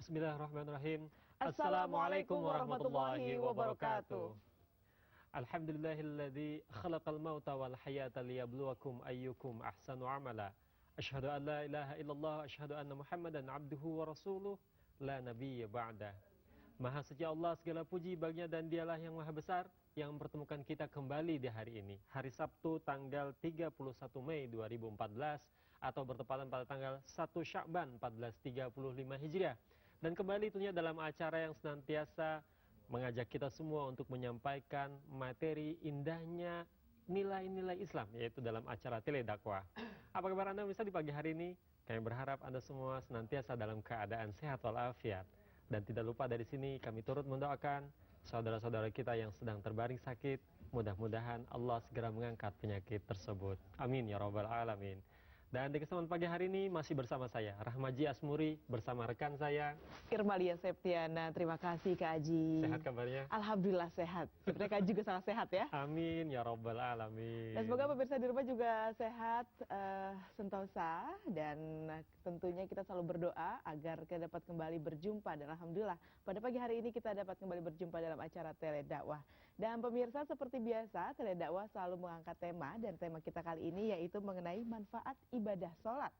Bismillahirrahmanirrahim. Assalamualaikum warahmatullahi wabarakatuh. Alhamdulillahilladzi khalaqal mauta wal hayata liyabluwakum ayyukum ahsanu amala. Asyhadu an la ilaha illallah, asyhadu anna Muhammadan abduhu wa rasuluh, la nabiyya ba'da. Maha suci Allah, segala puji baginya dan Dialah yang Maha Besar yang mempertemukan kita kembali di hari ini, hari Sabtu tanggal 31 Mei 2014 atau bertepatan pada tanggal 1 Sya'ban 1435 Hijriah. Dan kembali tentunya dalam acara yang senantiasa mengajak kita semua untuk menyampaikan materi indahnya nilai-nilai Islam, yaitu dalam acara Teledakwah. Apa kabar Anda bisa di pagi hari ini? Kami berharap Anda semua senantiasa dalam keadaan sehat walafiat. Dan tidak lupa dari sini kami turut mendoakan saudara-saudara kita yang sedang terbaring sakit, mudah-mudahan Allah segera mengangkat penyakit tersebut. Amin ya rabbal alamin. Dan di kesempatan pagi hari ini masih bersama saya Rahmaji Asmuri bersama rekan saya Irmalia Septiana. Terima kasih Kak Aji. Sehat kabarnya? Alhamdulillah sehat. Sebenarnya Kak Aji juga sangat sehat ya. Amin ya rabbal alamin. Dan semoga pemirsa di rumah juga sehat, sentosa, dan tentunya kita selalu berdoa agar kita dapat kembali berjumpa. Dan alhamdulillah pada pagi hari ini kita dapat kembali berjumpa dalam acara Teledakwah. Dan pemirsa, seperti biasa Teledakwah selalu mengangkat tema, dan tema kita kali ini yaitu mengenai manfaat ibadah sholat.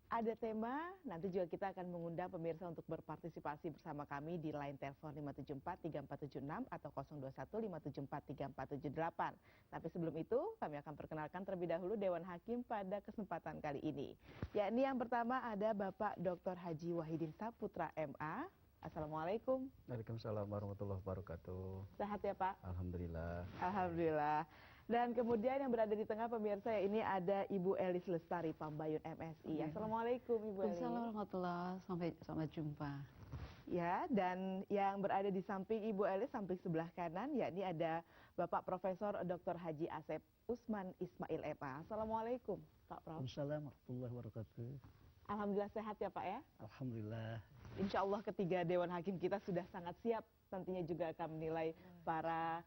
Ada tema, nanti juga kita akan mengundang pemirsa untuk berpartisipasi bersama kami di line telepon 574-3476 atau 021-574-3478. Tapi sebelum itu, kami akan perkenalkan terlebih dahulu Dewan Hakim pada kesempatan kali ini. Yakni yang pertama ada Bapak Dr. Haji Wahidin Saputra MA. Assalamualaikum. Waalaikumsalam warahmatullahi wabarakatuh. Sehat ya Pak? Alhamdulillah. Alhamdulillah. Dan kemudian yang berada di tengah pemirsa ini ada Ibu Elis Lestari Pambayun MSI. Assalamualaikum Ibu Elis. Assalamualaikum warahmatullahi, sampai jumpa. Ya, dan yang berada di samping Ibu Elis, samping sebelah kanan, yakni ada Bapak Profesor Dr. Haji Asep Usman Ismail MA. Assalamualaikum Pak Prof. Assalamualaikum warahmatullahi wabarakatuh. Alhamdulillah sehat ya Pak ya? Alhamdulillah. Insya Allah ketiga Dewan Hakim kita sudah sangat siap, tentunya juga akan menilai para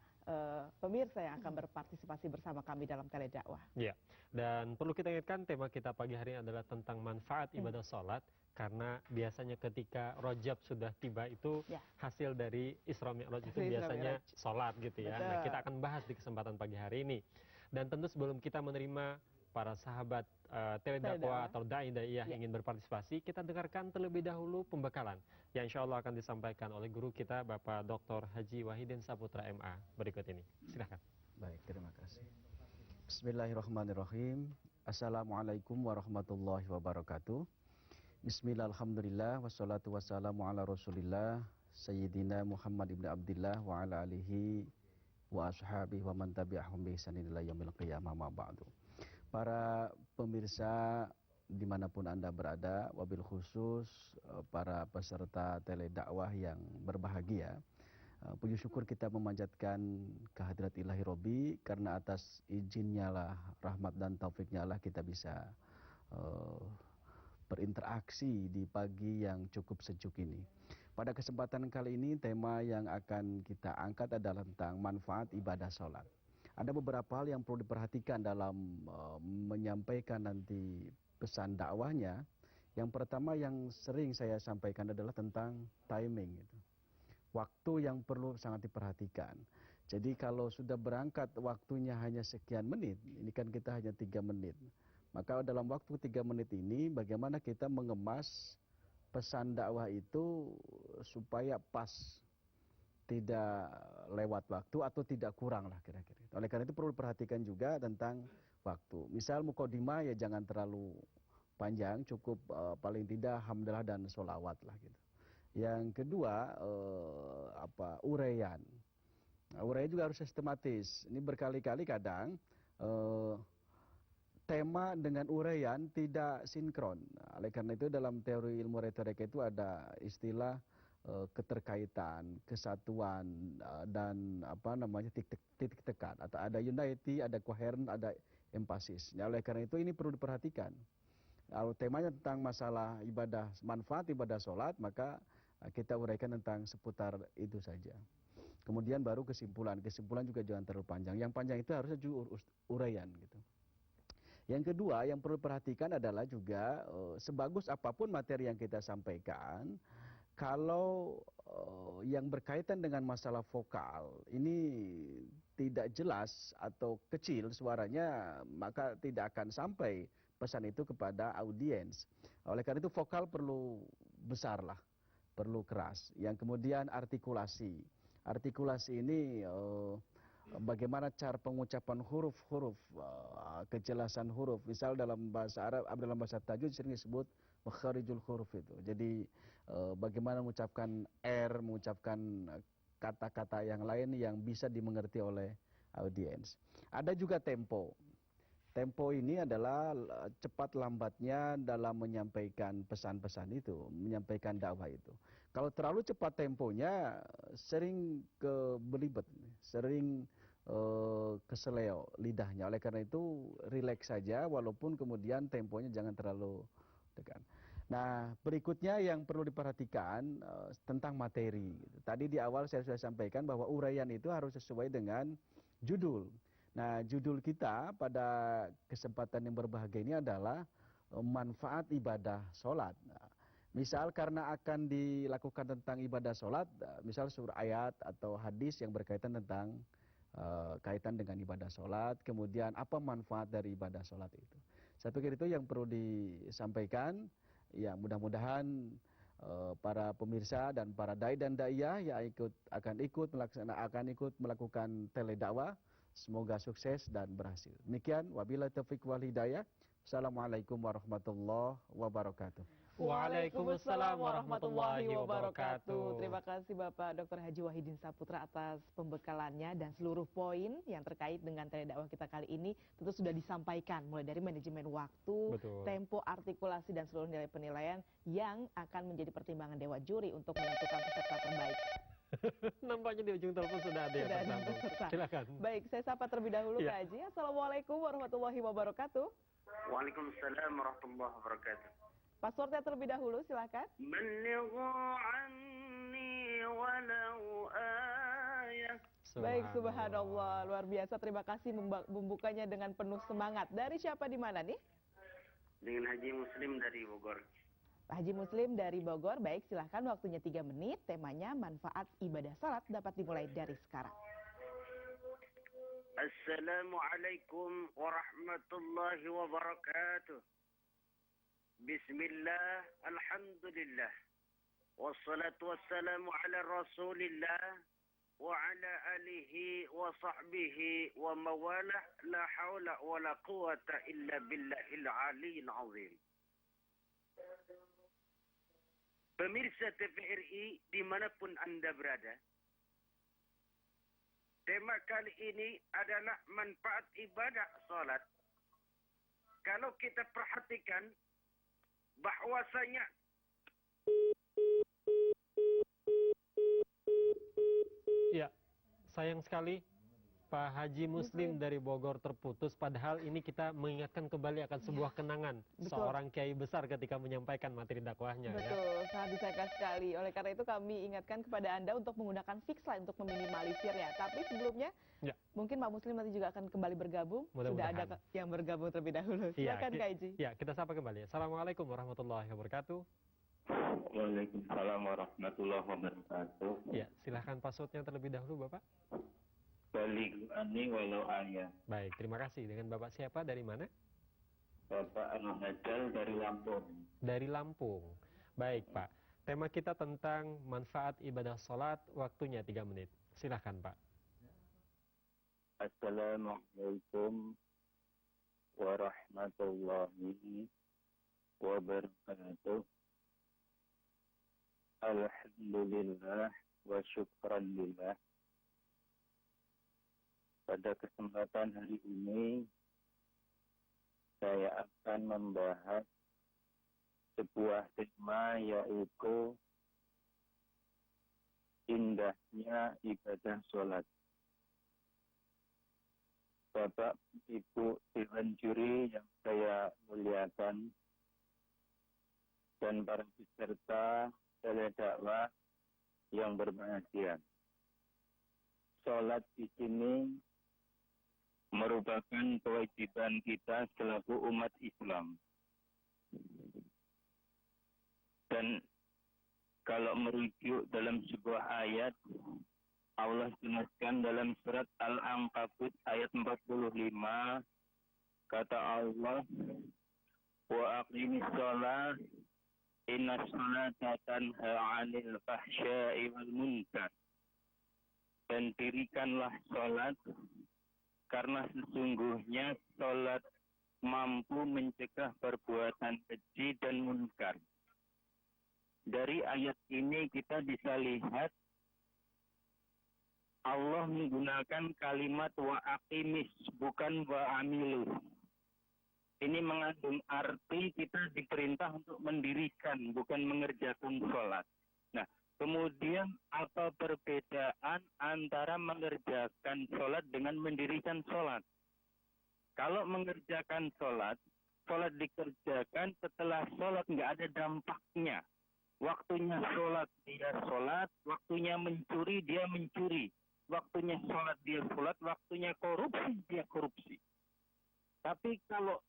pemirsa yang akan berpartisipasi bersama kami dalam Teledakwah. Ya, dan perlu kita ingatkan tema kita pagi hari ini adalah tentang manfaat ibadah sholat. Karena biasanya ketika Rajab sudah tiba itu hasil dari Isra Mi'raj itu biasanya sholat gitu ya. Nah, kita akan bahas di kesempatan pagi hari ini. Dan tentu sebelum kita menerima para sahabat Teledakwah atau dai-daiyah ingin berpartisipasi, kita dengarkan terlebih dahulu pembekalan yang insya Allah akan disampaikan oleh guru kita Bapak Dr. Haji Wahidin Saputra MA berikut ini. Silakan. Baik, terima kasih. Bismillahirrahmanirrahim. Assalamualaikum warahmatullahi wabarakatuh. Bismillah, alhamdulillah, wassalatu wassalamu ala rasulillah Sayyidina Muhammad ibn Abdillah wa ala alihi wa ashabihi wa man tabi'ahum bi ihsanin ila yaumil qiyamah ma ba'du. Para pemirsa dimanapun Anda berada, wabil khusus para peserta Teledakwah yang berbahagia, puji syukur kita memanjatkan kehadirat Ilahi Robbi, karena atas izinnya lah, rahmat dan taufiknya lah kita bisa berinteraksi di pagi yang cukup sejuk ini. Pada kesempatan kali ini tema yang akan kita angkat adalah tentang manfaat ibadah sholat. Ada beberapa hal yang perlu diperhatikan dalam menyampaikan nanti pesan dakwahnya. Yang pertama yang sering saya sampaikan adalah tentang timing. Waktu yang perlu sangat diperhatikan. Jadi kalau sudah berangkat waktunya hanya sekian menit, ini kan kita hanya 3 menit. Maka dalam waktu 3 menit ini bagaimana kita mengemas pesan dakwah itu supaya pas, tidak lewat waktu atau tidak kurang lah kira-kira. Oleh karena itu perlu diperhatikan juga tentang waktu. Misal mukadimah ya jangan terlalu panjang, cukup paling tidak hamdalah dan sholawat lah gitu. Yang kedua uraian. Nah, uraian juga harus sistematis. Ini berkali-kali kadang tema dengan uraian tidak sinkron. Oleh karena itu dalam teori ilmu retorika itu ada istilah keterkaitan, kesatuan, dan titik tekan. Atau ada unity, ada coherent, ada emphasis. Ya, oleh karena itu ini perlu diperhatikan. Kalau temanya tentang masalah ibadah, manfaat ibadah sholat, maka kita uraikan tentang seputar itu saja. Kemudian baru kesimpulan. Kesimpulan juga jangan terlalu panjang. Yang panjang itu harusnya juga uraian gitu. Yang kedua yang perlu diperhatikan adalah juga sebagus apapun materi yang kita sampaikan, Kalau yang berkaitan dengan masalah vokal ini tidak jelas atau kecil suaranya, maka tidak akan sampai pesan itu kepada audiens. Oleh karena itu vokal perlu besar lah, perlu keras. Yang kemudian artikulasi. Artikulasi ini bagaimana cara pengucapan huruf-huruf, kejelasan huruf. Misal dalam bahasa Arab, dalam bahasa tajwid sering disebut makharijul huruf itu. Jadi bagaimana mengucapkan R, mengucapkan kata-kata yang lain yang bisa dimengerti oleh audiens. Ada juga tempo. Tempo ini adalah cepat lambatnya dalam menyampaikan pesan-pesan itu, menyampaikan dakwah itu. Kalau terlalu cepat temponya sering belibet, sering keseleo lidahnya. Oleh karena itu rileks saja, walaupun kemudian temponya jangan terlalu tekan. Nah, berikutnya yang perlu diperhatikan tentang materi. Tadi di awal saya sudah sampaikan bahwa uraian itu harus sesuai dengan judul. Nah, judul kita pada kesempatan yang berbahagia ini adalah manfaat ibadah sholat. Nah, misal karena akan dilakukan tentang ibadah sholat, misal surah ayat atau hadis yang berkaitan tentang kaitan dengan ibadah sholat, kemudian apa manfaat dari ibadah sholat itu. Saya pikir itu yang perlu disampaikan. Ya, mudah-mudahan para pemirsa dan para dai dan daiyah yang akan ikut melakukan teledakwah, semoga sukses dan berhasil. Demikian, wabillahi taufiq wal hidayah. Assalamualaikum warahmatullahi wabarakatuh. Waalaikumsalam warahmatullahi wabarakatuh. Terima kasih Bapak Dr. Haji Wahidin Saputra atas pembekalannya dan seluruh poin yang terkait dengan teledakwah kita kali ini tentu sudah disampaikan mulai dari manajemen waktu, Betul. tempo, artikulasi dan seluruh nilai penilaian yang akan menjadi pertimbangan dewan juri untuk menentukan peserta terbaik. Nampaknya di ujung telepon sudah ada yang Sudah ada tersambung. peserta. Silakan. Baik, saya sapa terlebih dahulu Iya. Kak Haji. Assalamualaikum warahmatullahi wabarakatuh. Waalaikumsalam warahmatullahi wabarakatuh. Passwordnya terlebih dahulu, silakan. Ballighu anni walau ayah. Baik, subhanallah, luar biasa. Terima kasih membukanya dengan penuh semangat. Dari siapa di mana nih? Dengan Haji Muslim dari Bogor. Haji Muslim dari Bogor. Baik, silahkan waktunya 3 menit. Temanya manfaat ibadah salat dapat dimulai dari sekarang. Assalamualaikum warahmatullahi wabarakatuh. Bismillah, alhamdulillah. Wassalatu wassalamu ala rasulillah wa ala alihi wa sahbihi wa mawalah. La hawla wa la quwata illa billahil aliyyil azim. Pemirsa TVRI dimanapun Anda berada, tema kali ini adalah manfaat ibadah salat. Kalau kita perhatikan bahwasanya Ya, sayang sekali Pak Haji Muslim dari Bogor terputus. Padahal ini kita mengingatkan kembali akan sebuah kenangan betul. seorang kiai besar ketika menyampaikan materi dakwahnya. Ya. Betul, sangat disayangkan sekali. Oleh karena itu kami ingatkan kepada Anda untuk menggunakan fix line untuk meminimalisir ya. Tapi sebelumnya, Ya. mungkin Pak Muslim nanti juga akan kembali bergabung. Sudah Mudah-mudahan. ada yang bergabung terlebih dahulu. Iya, Silakan Kak Haji. Ya, kita sapa kembali. Assalamualaikum warahmatullahi wabarakatuh. Waalaikumsalam warahmatullahi wabarakatuh. Ya, silahkan passwordnya terlebih dahulu Bapak. Balik ani walau ayah. Baik, terima kasih. Dengan Bapak siapa, dari mana? Bapak Al-Hajjal dari Lampung. Dari Lampung. Baik Pak, tema kita tentang manfaat ibadah sholat, waktunya 3 menit. Silahkan Pak. Assalamualaikum warahmatullahi wabarakatuh. Alhamdulillah wa syukran lillah. Pada kesempatan hari ini, saya akan membahas sebuah tema, yaitu indahnya ibadah sholat. Bapak, Ibu, Dewan Juri yang saya muliakan, dan para peserta teledakwah yang berbahagia. Sholat di sini merupakan kewajiban kita selaku umat Islam. Dan Kalau merujuk dalam sebuah ayat, Allah jelaskan dalam surat Al-Ankabut ayat 45, kata Allah, wa aqimis shalah inna sholata tanha 'anil fahsya'i wal munkar. Dan dirikanlah sholat, karena sesungguhnya sholat mampu mencegah perbuatan keji dan munkar. Dari ayat ini kita bisa lihat Allah menggunakan kalimat wa aqimis, bukan wa amilu. Ini mengandung arti kita diperintah untuk mendirikan, bukan mengerjakan sholat. Nah, kemudian apa perbedaan antara mengerjakan sholat dengan mendirikan sholat? Kalau mengerjakan sholat, sholat dikerjakan, setelah sholat nggak ada dampaknya. Waktunya sholat dia sholat, waktunya mencuri dia mencuri, waktunya sholat dia sholat, waktunya korupsi dia korupsi. Tapi kalau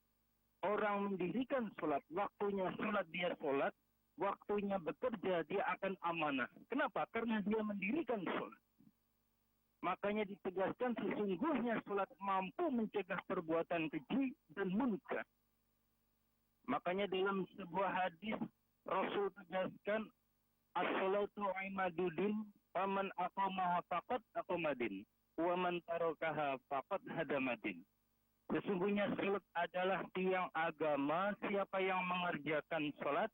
orang mendirikan sholat, waktunya sholat dia sholat, waktunya bekerja dia akan amanah. Kenapa? Karena dia mendirikan sholat. Makanya ditegaskan sesungguhnya sholat mampu mencegah perbuatan keji dan munkar. Makanya dalam sebuah hadis Rasul tegaskan as-salatu imaduddin faman aqamaha faqad aqamadin wa man tarakaha faqad hadamadin. Sesungguhnya salat adalah tiang agama, siapa yang mengerjakan salat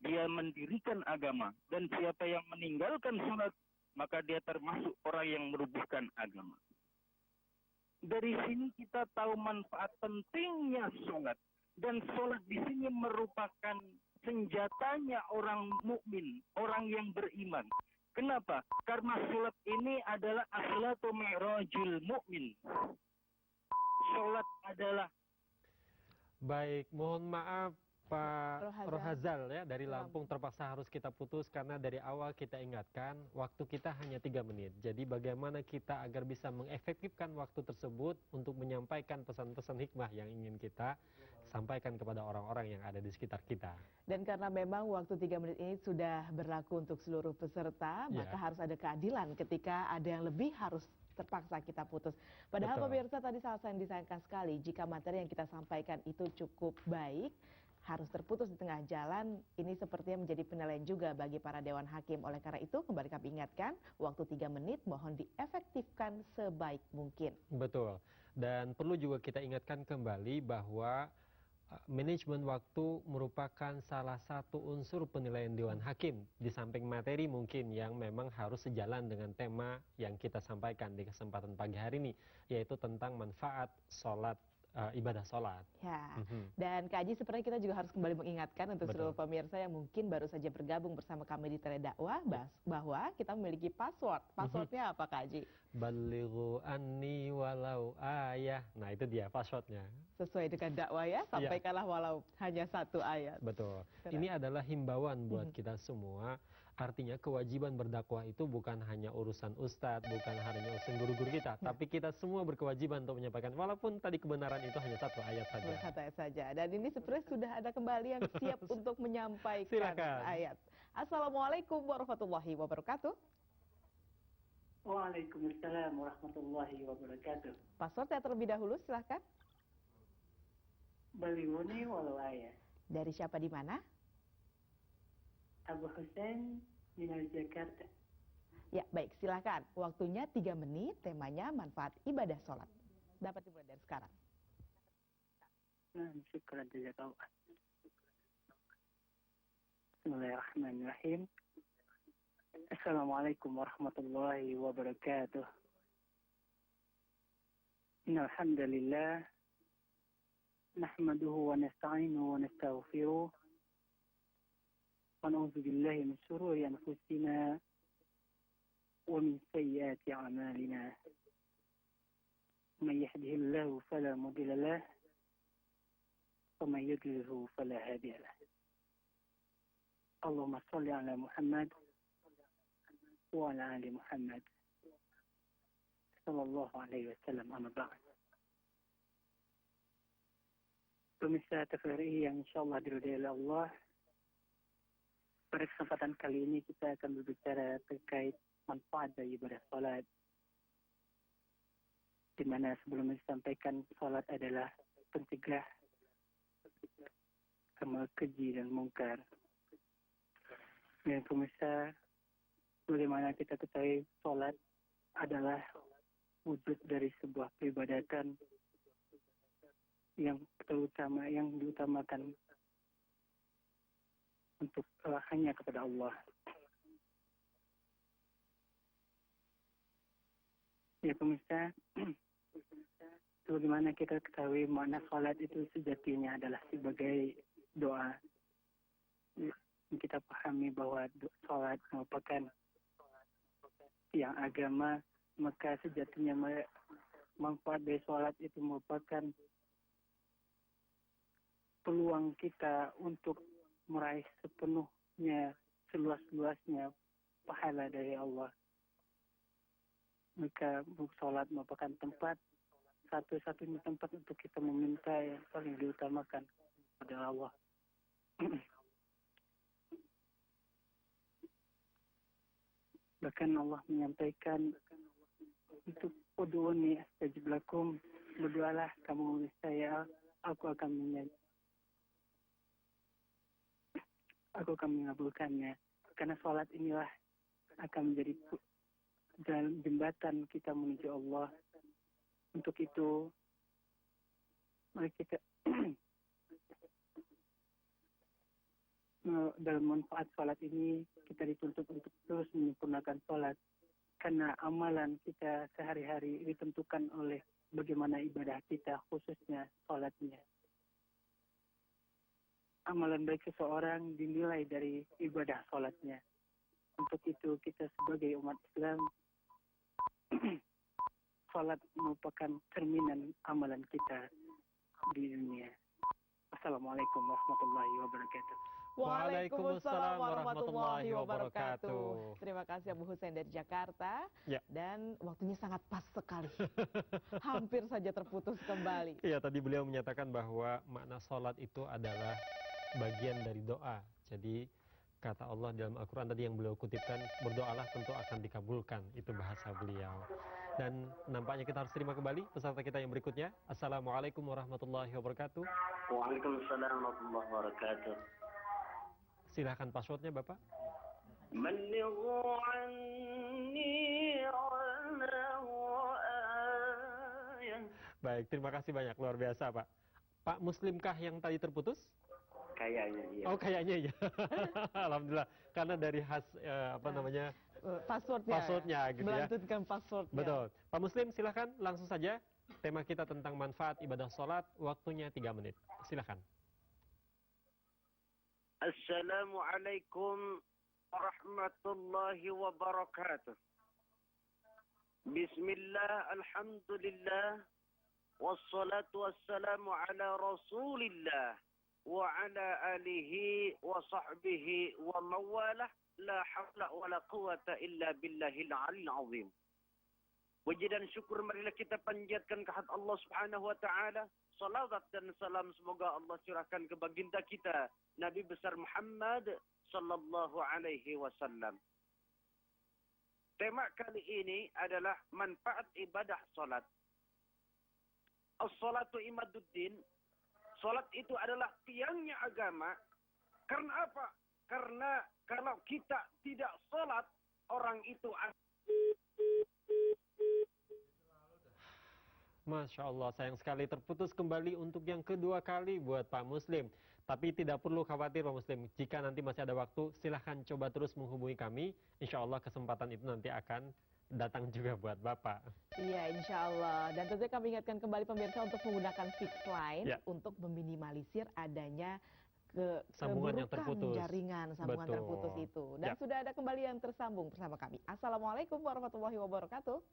dia mendirikan agama, dan siapa yang meninggalkan salat maka dia termasuk orang yang merubuhkan agama. Dari sini kita tahu manfaat pentingnya salat, dan salat di sini merupakan senjatanya orang mukmin, orang yang beriman. Kenapa? Karena salat ini adalah as-salatu mi'rajul mukmin. Salat adalah. Baik, mohon maaf Pak Rohazal ya dari Lampung terpaksa harus kita putus karena dari awal kita ingatkan waktu kita hanya 3 menit. Jadi bagaimana kita agar bisa mengefektifkan waktu tersebut untuk menyampaikan pesan-pesan hikmah yang ingin kita sampaikan kepada orang-orang yang ada di sekitar kita. Dan karena memang waktu 3 menit ini sudah berlaku untuk seluruh peserta, maka harus ada keadilan ketika ada yang lebih harus terpaksa kita putus. Padahal pemirsa tadi salah satu yang disayangkan sekali, jika materi yang kita sampaikan itu cukup baik, harus terputus di tengah jalan, ini sepertinya menjadi penilaian juga bagi para dewan hakim. Oleh karena itu, kembali kami ingatkan, waktu 3 menit mohon diefektifkan sebaik mungkin. Betul. Dan perlu juga kita ingatkan kembali bahwa manajemen waktu merupakan salah satu unsur penilaian dewan hakim. Di samping materi mungkin yang memang harus sejalan dengan tema yang kita sampaikan di kesempatan pagi hari ini, yaitu tentang manfaat sholat, ibadah sholat. Ya, dan Kak Haji sebenarnya kita juga harus kembali mengingatkan untuk seluruh pemirsa yang mungkin baru saja bergabung bersama kami di Teledakwah bahwa kita memiliki password. Passwordnya apa Kak Haji? Balighu anni walau ayah. Nah itu dia passwordnya. Sesuai dengan dakwah ya, sampaikanlah walau hanya 1 ayat. Betul. Ini adalah himbauan buat kita semua. Artinya kewajiban berdakwah itu bukan hanya urusan ustadz, bukan hanya urusan guru-guru kita, tapi kita semua berkewajiban untuk menyampaikan, walaupun tadi kebenaran itu hanya 1 ayat saja. 1 ayat saja. Dan ini sebenarnya sudah ada kembali yang siap untuk menyampaikan ayat. Assalamualaikum warahmatullahi wabarakatuh. Waalaikumsalam warahmatullahi wabarakatuh. Passwordnya terlebih dahulu, silahkan. Balighuni walau ayah. Dari siapa di mana? Abu Hussein Minal Jakarta. Ya, baik, silakan. Waktunya 3 menit, temanya manfaat ibadah sholat. Dapat dimulai dari sekarang. Syukran jazakallah. Bismillahirrahmanirrahim. Assalamualaikum warahmatullahi wabarakatuh. Innal hamdalillah nahmaduhu wa nasta'inuhu wa nastaghfiruh. ونعوذ بالله من شرور أنفسنا ومن سيئات أعمالنا من يهده الله فلا مضل له ومن يضلله فلا هادي له اللهم صل على محمد وعلى آل محمد صلى الله عليه وسلم أما بعد. Pemirsa TVRI yang insyaallah diridhai Allah, Pada kesempatan kali ini kita akan berbicara terkait manfaat dari ibadah salat. Di mana sebelumnya disampaikan salat adalah pencegah amal keji dan mungkar. Dan pemirsa, bagaimana kita ketahui salat adalah wujud dari sebuah peribadatan yang terutama, yang diutamakan untuk hanya kepada Allah. Ya pemirsa, sebagaimana kita ketahui makna salat itu sejatinya adalah sebagai doa. Kita pahami bahwa salat merupakan tiang agama, maka sejatinya manfaat dari salat itu merupakan peluang kita untuk meraih sepenuhnya, seluas-luasnya pahala dari Allah. Maka salat merupakan tempat, satu-satunya tempat untuk kita meminta yang paling diutamakan kepada Allah. Bahkan Allah menyampaikan untuk ud'uni astajib lakum, berdoalah kamu saya, aku akan mengabulkannya. Karena salat inilah akan menjadi jalan jembatan kita menuju Allah. Untuk itu, mari kita dalam manfaat salat ini kita dituntut untuk terus menyempurnakan salat. Karena amalan kita sehari-hari ditentukan oleh bagaimana ibadah kita, khususnya salatnya. Amalan baik seseorang dinilai dari ibadah salatnya. Untuk itu kita sebagai umat Islam, salat merupakan cerminan amalan kita di dunia. Assalamualaikum warahmatullahi wabarakatuh. Waalaikumsalam warahmatullahi wabarakatuh. Terima kasih Abu Hussein dari Jakarta. Ya. Dan waktunya sangat pas sekali. Hampir saja terputus kembali. Iya, tadi beliau menyatakan bahwa makna salat itu adalah bagian dari doa. Jadi kata Allah dalam Al-Quran tadi yang beliau kutipkan, berdoalah tentu akan dikabulkan. Itu bahasa beliau. Dan nampaknya kita harus terima kembali peserta kita yang berikutnya. Assalamualaikum warahmatullahi wabarakatuh. Waalaikumsalam warahmatullahi wabarakatuh. Silahkan passwordnya Bapak. Baik, terima kasih banyak, luar biasa Pak. Pak Muslimkah yang tadi terputus? Kayaknya iya. Oh kayaknya ya. Alhamdulillah, karena dari passwordnya gitu ya. Melantunkan passwordnya. Betul. Pak Muslim silahkan langsung saja. Tema kita tentang manfaat ibadah salat, waktunya 3 menit. Silahkan. Assalamualaikum warahmatullahi wabarakatuh. Bismillah, alhamdulillah, wassalatu wassalamu ala rasulillah, wa ala alihi wa sahbihi wa mawalah, la hawla wa la quwata illa billahil alil azim. Puji dan syukur marilah kita panjatkan kehadirat Allah Subhanahu wa taala. Salawat dan salam semoga Allah curahkan ke baginda kita Nabi besar Muhammad sallallahu alaihi wasallam. Tema kali ini adalah manfaat ibadah salat. As-salatu imaduddin. Salat itu adalah tiangnya agama. Karena apa? Karena kalau kita tidak salat, orang itu Masya Allah, sayang sekali terputus kembali untuk yang kedua kali buat Pak Muslim. Tapi tidak perlu khawatir Pak Muslim, jika nanti masih ada waktu, silahkan coba terus menghubungi kami. Insya Allah kesempatan itu nanti akan datang juga buat Bapak. Iya, insya Allah. Dan tentunya kami ingatkan kembali pemirsa untuk menggunakan fixed line untuk meminimalisir adanya sambungan yang keburukan terputus. Jaringan sambungan terputus itu. Dan sudah ada kembali yang tersambung bersama kami. Assalamualaikum warahmatullahi wabarakatuh.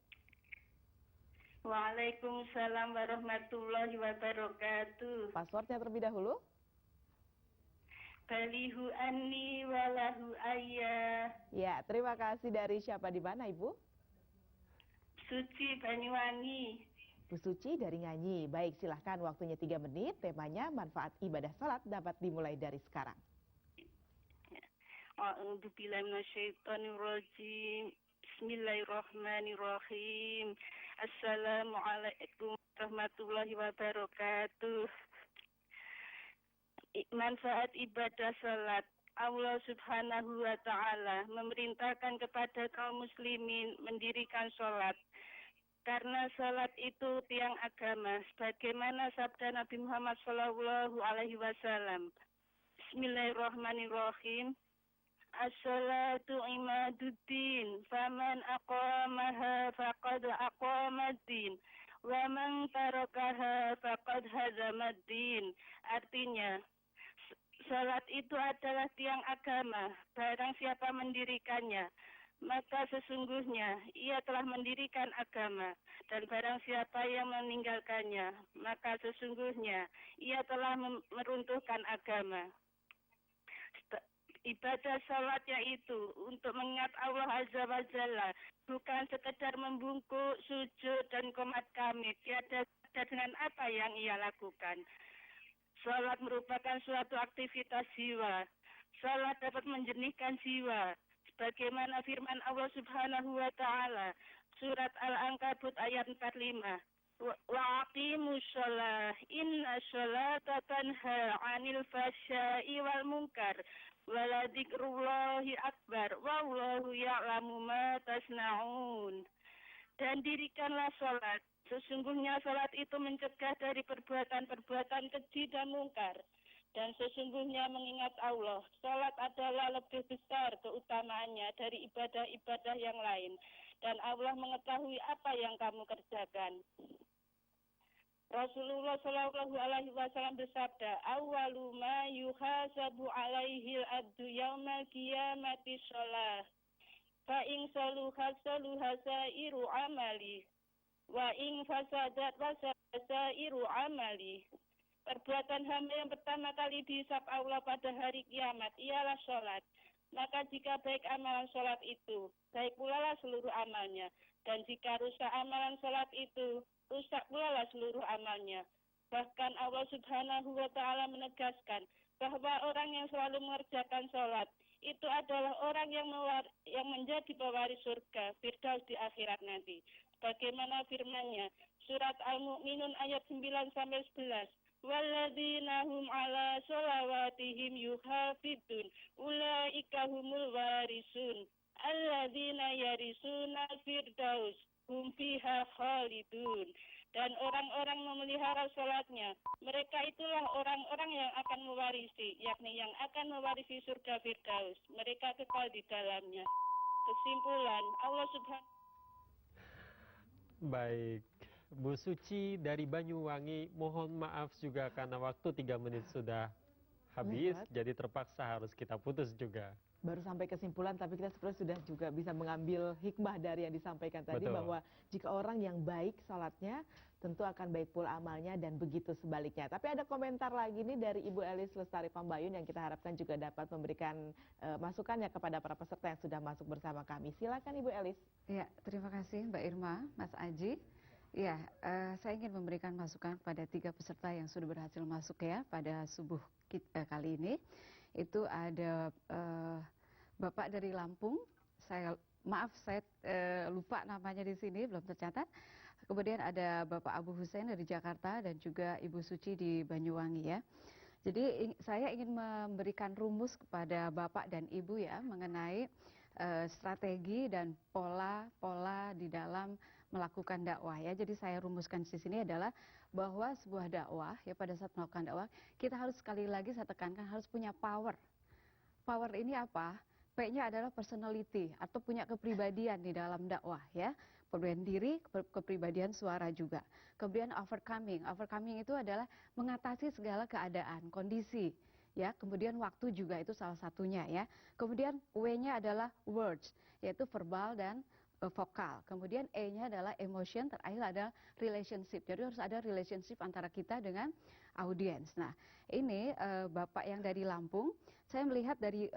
Waalaikumsalam warahmatullahi wabarakatuh. Passwordnya terlebih dahulu. Balihu anni walahu ayya. Ya, terima kasih. Dari siapa di mana Ibu? Suci Banyuwangi. Bu Suci dari Nganyi. Baik, silahkan waktunya 3 menit. Temanya manfaat ibadah salat dapat dimulai dari sekarang. A'udzu billahi minasyaitonir rajim. Bismillahirrahmanirrahim. Assalamualaikum warahmatullahi wabarakatuh. Manfaat ibadah salat. Allah Subhanahu wa taala memerintahkan kepada kaum muslimin mendirikan salat. Karena salat itu tiang agama, sebagaimana sabda Nabi Muhammad sallallahu alaihi wasallam. Bismillahirrahmanirrahim. As-salatu imaduddin, faman aqamaha faqad aqamaddin, wa man tarakaha faqad hazamaddin. Artinya, salat itu adalah tiang agama, barang siapa mendirikannya, maka sesungguhnya ia telah mendirikan agama, dan barang siapa yang meninggalkannya, maka sesungguhnya ia telah meruntuhkan agama. Ibadah salat yaitu untuk mengingat Allah Azza wa Jalla, bukan sekedar membungkuk, sujud, dan qomat qamit, tiada dengan apa yang ia lakukan. Salat merupakan suatu aktivitas jiwa. Salat dapat menjernihkan jiwa. Sebagaimana firman Allah Subhanahu wa taala, surat Al-Ankabut ayat 45. Wa aqimus shalah, inna sholata tanha 'anil fahsya'i wal munkar. Wala dzikrullahi akbar, wallahu ya'lamu ma tasna'un. Dan dirikanlah salat. Sesungguhnya salat itu mencegah dari perbuatan-perbuatan keji dan mungkar. Dan sesungguhnya mengingat Allah, salat adalah lebih besar keutamaannya dari ibadah-ibadah yang lain. Dan Allah mengetahui apa yang kamu kerjakan. Rasulullah Shallallahu Alaihi Wasallam bersabda, "Awwalu ma yuhasabu alaihil abdu yaumal qiyamati shalah. Fa in saluha saluha sairu amali, wa in fasadat fasairu amali." Perbuatan hamba yang pertama kali dihisab Allah pada hari kiamat ialah sholat. Maka jika baik amalan sholat itu, baik pula lah seluruh amalnya. Dan jika rusak amalan sholat itu, rusak pula lah seluruh amalnya. Bahkan Allah Subhanahu wa taala menegaskan bahwa orang yang selalu mengerjakan sholat itu adalah orang yang menjadi pewaris surga Firdaus di akhirat nanti. Bagaimana firman-Nya? Surat Al-Mu'minun ayat 9 sampai 11. Walladzina hum ala sholawatihim yuhafidun ulaika humul warisun alladzina yarisuna firdaus hum fiha khalidun. Dan orang-orang memelihara salatnya, mereka itulah orang-orang yang akan mewarisi, yakni yang akan mewarisi surga Firdaus. Mereka kekal di dalamnya. Kesimpulan, Allah Subhanahu. Baik, Bu Suci dari Banyuwangi, mohon maaf juga karena waktu 3 menit sudah habis, jadi terpaksa harus kita putus juga. Baru sampai kesimpulan, tapi kita sebenarnya sudah juga bisa mengambil hikmah dari yang disampaikan tadi. Betul. Bahwa jika orang yang baik salatnya, tentu akan baik pula amalnya dan begitu sebaliknya. Tapi ada komentar lagi nih dari Ibu Elis Lestari Pambayun yang kita harapkan juga dapat memberikan masukannya kepada para peserta yang sudah masuk bersama kami. Silakan Ibu Elis. Ya, terima kasih Mbak Irma, Mas Aji. Ya, saya ingin memberikan masukan pada 3 peserta yang sudah berhasil masuk ya pada subuh kali ini. Itu ada Bapak dari Lampung, saya lupa namanya di sini, belum tercatat. Kemudian ada Bapak Abu Hussein dari Jakarta dan juga Ibu Suci di Banyuwangi ya. Jadi saya ingin memberikan rumus kepada Bapak dan Ibu ya mengenai strategi dan pola-pola di dalam melakukan dakwah ya. Jadi saya rumuskan di sini adalah bahwa sebuah dakwah ya, pada saat melakukan dakwah kita harus, sekali lagi saya tekankan, harus punya power. Power ini apa? P-nya adalah personality atau punya kepribadian di dalam dakwah ya. Kepribadian diri, kepribadian suara juga. Kemudian overcoming. Overcoming itu adalah mengatasi segala keadaan, kondisi ya. Kemudian waktu juga itu salah satunya ya. Kemudian W-nya adalah words, yaitu verbal dan vokal. Kemudian E-nya adalah emotion, terakhir ada relationship. Jadi harus ada relationship antara kita dengan audiens. Nah, ini Bapak yang dari Lampung, saya melihat dari